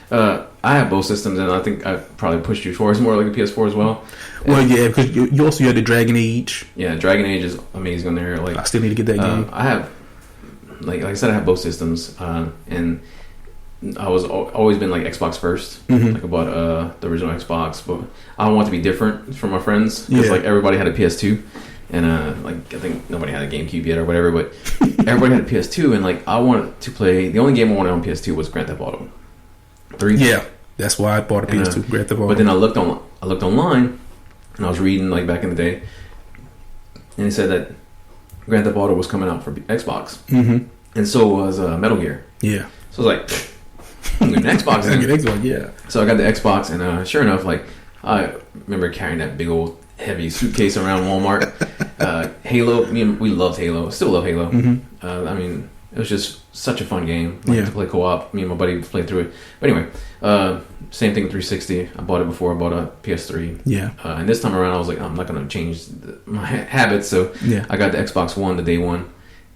I have both systems, and I think I probably pushed you towards more like a PS4 as well. Well, yeah, because you also had the Dragon Age. Yeah, Dragon Age is amazing on there. Like, I still need to get that game. I have, like I said, I have both systems, and I was always been like Xbox first. Mm-hmm. Like I bought the original Xbox, but I want to be different from my friends because like everybody had a PS2. And like I think nobody had a GameCube yet or whatever, but everybody had a PS2, and like I wanted to play. The only game I wanted on PS2 was Grand Theft Auto 3. Yeah, that's why I bought a PS2. Grand Theft Auto. But then I looked online, and I was reading like back in the day, and it said that Grand Theft Auto was coming out for Xbox, and so was Metal Gear. Yeah. So I was like, I'm getting an Xbox. Xbox, yeah. So I got the Xbox, and sure enough, like I remember carrying that big old heavy suitcase around Walmart. Halo, we loved Halo, still love Halo. It was just such a fun game to play co-op. Me and my buddy played through it. But anyway, same thing with 360. I bought it before I bought a PS3. Yeah. And this time around, I was like, I'm not going to change my habits. So I got the Xbox One, the day one,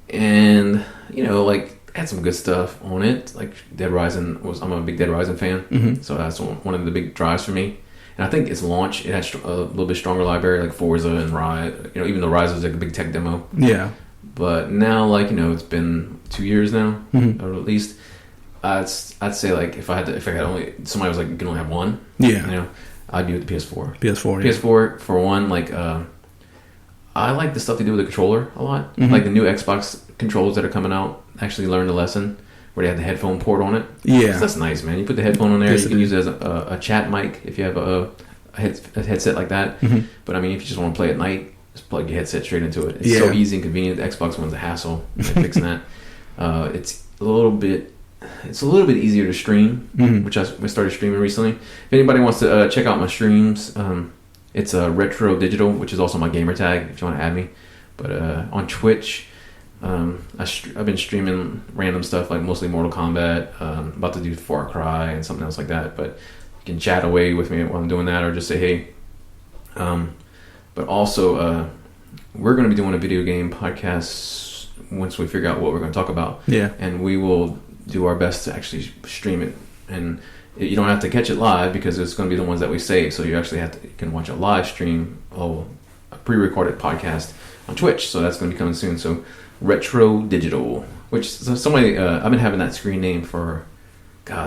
and like had some good stuff on it. Like Dead Rising I'm a big Dead Rising fan, so that's one of the big drives for me. And I think its launch, it had a little bit stronger library, like Forza and Rise. Even though Rise was like a big tech demo. Yeah. But now, it's been 2 years now, or at least. I'd say like if I had only somebody was like you can only have one. Yeah. I'd be with the PS4. PS4. PS4 for one. Like I like the stuff they do with the controller a lot. Like the new Xbox controllers that are coming out. Actually learned a lesson. Where they had the headphone port on it. Yeah. That's nice, man. You put the headphone on there, you can use it as a chat mic if you have a headset like that. But if you just want to play at night, just plug your headset straight into it. It's so easy and convenient. The Xbox One's a hassle. Fixing that. It's a little bit easier to stream, which I started streaming recently. If anybody wants to check out my streams, it's Retro Digital, which is also my gamer tag if you want to add me. But on Twitch, I've been streaming random stuff like mostly Mortal Kombat, about to do Far Cry and something else like that, but you can chat away with me while I'm doing that or just say hey. But also we're going to be doing a video game podcast once we figure out what we're going to talk about, and we will do our best to actually stream it, and you don't have to catch it live because it's going to be the ones that we save, so you actually you can watch a live stream of a pre-recorded podcast on Twitch, so that's going to be coming soon. So Retro Digital, which somebody I've been having that screen name for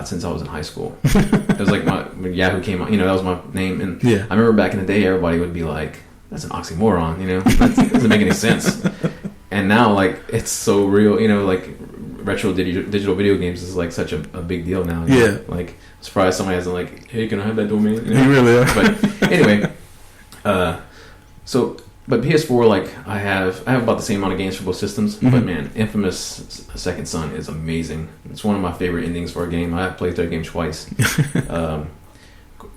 since I was in high school. It was like when Yahoo came out, that was my name, and I remember back in the day everybody would be like, that's an oxymoron, that doesn't make any sense. And now like it's so real, like retro digital video games is like such a big deal now. Yeah. Like, I'm surprised somebody hasn't like, hey, can I have that domain? You You really are. But anyway, but PS4, like I have about the same amount of games for both systems. But man, Infamous Second Son is amazing. It's one of my favorite endings for a game. I have played that game twice.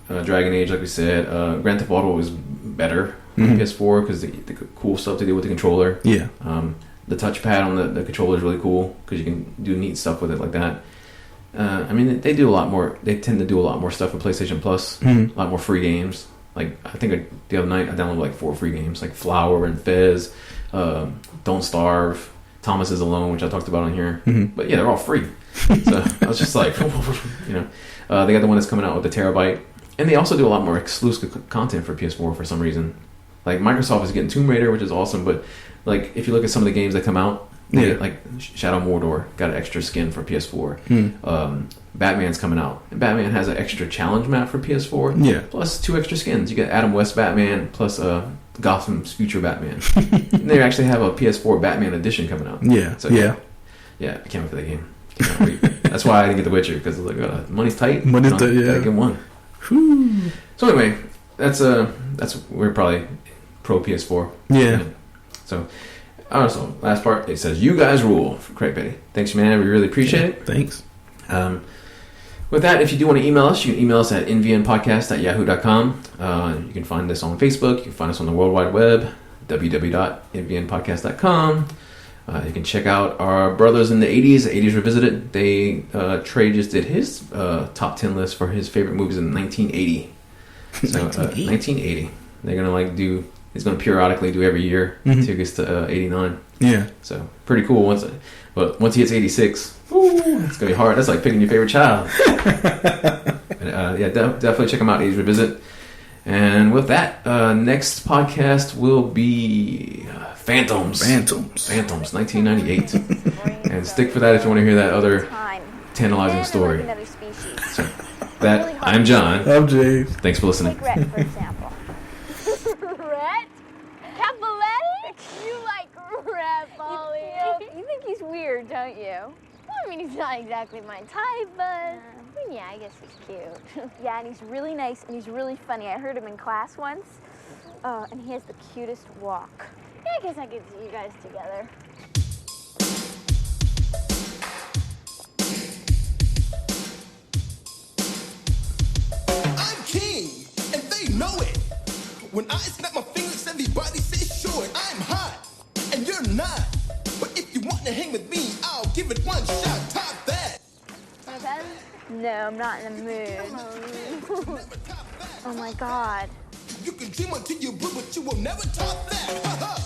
Dragon Age, like we said, Grand Theft Auto is better on PS4 because the cool stuff to do with the controller. Yeah. The touchpad on the controller is really cool because you can do neat stuff with it like that. I mean, they do a lot more. They tend to do a lot more stuff with PlayStation Plus. A lot more free games. Like I think the other night I downloaded like 4 free games, like Flower and Fez, Don't Starve, Thomas Is Alone, which I talked about on here. But yeah, they're all free. So I was just like, you know, they got the one that's coming out with the terabyte, and they also do a lot more exclusive content for PS4 for some reason. Like Microsoft is getting Tomb Raider, which is awesome, but like if you look at some of the games that come out, like Shadow Mordor got an extra skin for PS4. Batman's coming out, and Batman has an extra challenge map for PS4. Yeah, plus 2 extra skins. You get Adam West Batman plus Gotham's future Batman. And they actually have a PS4 Batman edition coming out. Yeah, so yeah, I can't wait for that game. Can't wait. That's why I didn't get The Witcher, because like money's tight. Money's tight. Yeah, gotta get one. Whew. So anyway, that's we're probably pro PS4. Yeah. So. Also, last part, it says, you guys rule. Craig Petty. Thanks, man. We really appreciate it. Thanks. With that, if you do want to email us, you can email us at nvnpodcast@yahoo.com. You can find us on Facebook. You can find us on the World Wide Web, www.nvnpodcast.com. You can check out our brothers in the 80s, 80s Revisited. Trey just did his top 10 list for his favorite movies in 1980. So, 1980. They're going to he's going to periodically do every year until he gets to 89. Yeah. So, pretty cool. Once he hits 86, it's going to be hard. That's like picking your favorite child. Definitely check them out, 80s Revisit. And with that, next podcast will be Phantoms, 1998. And stick for that if you want to hear that other tantalizing story. So, I'm John. I'm James. Thanks for listening. Rhett, for example. Rhett? Capoletti? You like Rhett, Molly. You think he's weird, don't you? Well, I mean, he's not exactly my type, but I mean, yeah, I guess he's cute. Yeah, and he's really nice, and he's really funny. I heard him in class once, and he has the cutest walk. Yeah, I guess I could see you guys together. I'm king, and they know it. When I snap my fingers, everybody says sure, I'm hot, and you're not. But if you want to hang with me, I'll give it one shot, top that. No, I'm not in the mood. Oh my God. You can dream until you blue, but you will never top that.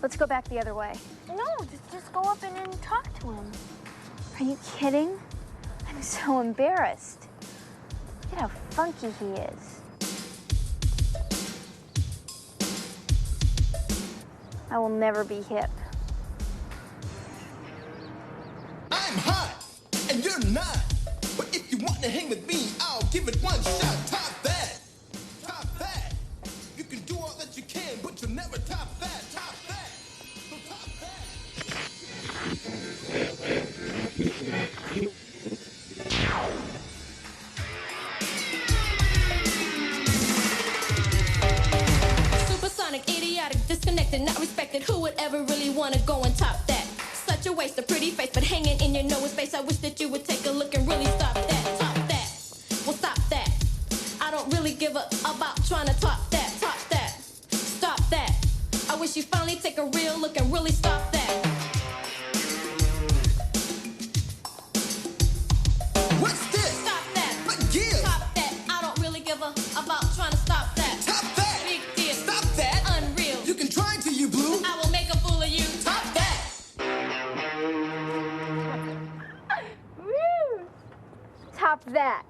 Let's go back the other way. No, just go up and talk to him. Are you kidding? I'm so embarrassed. Look at how funky he is. I will never be hip. I'm hot, and you're not. But if you want to hang with me, I'll give it one shot, top that. Top that. You can do all that you can, but you'll never top that. Top that. So top that. Supersonic, idiotic, disconnected, not respected. Who would ever really want to go and top that? Such a waste, a pretty face, but hanging in your nose space. I wish that you would take a look and really stop that. Top that. Well, stop that. I don't really give a about trying to top that. Top that. Stop that. I wish you finally take a real look and really stop that. What's this? Stop that. But give. Top that. I don't really give a about trying to stop that. Top that. Big deal. Stop that. Unreal. You can try till you blue. I will make a fool of you. Top that. Woo! Top that.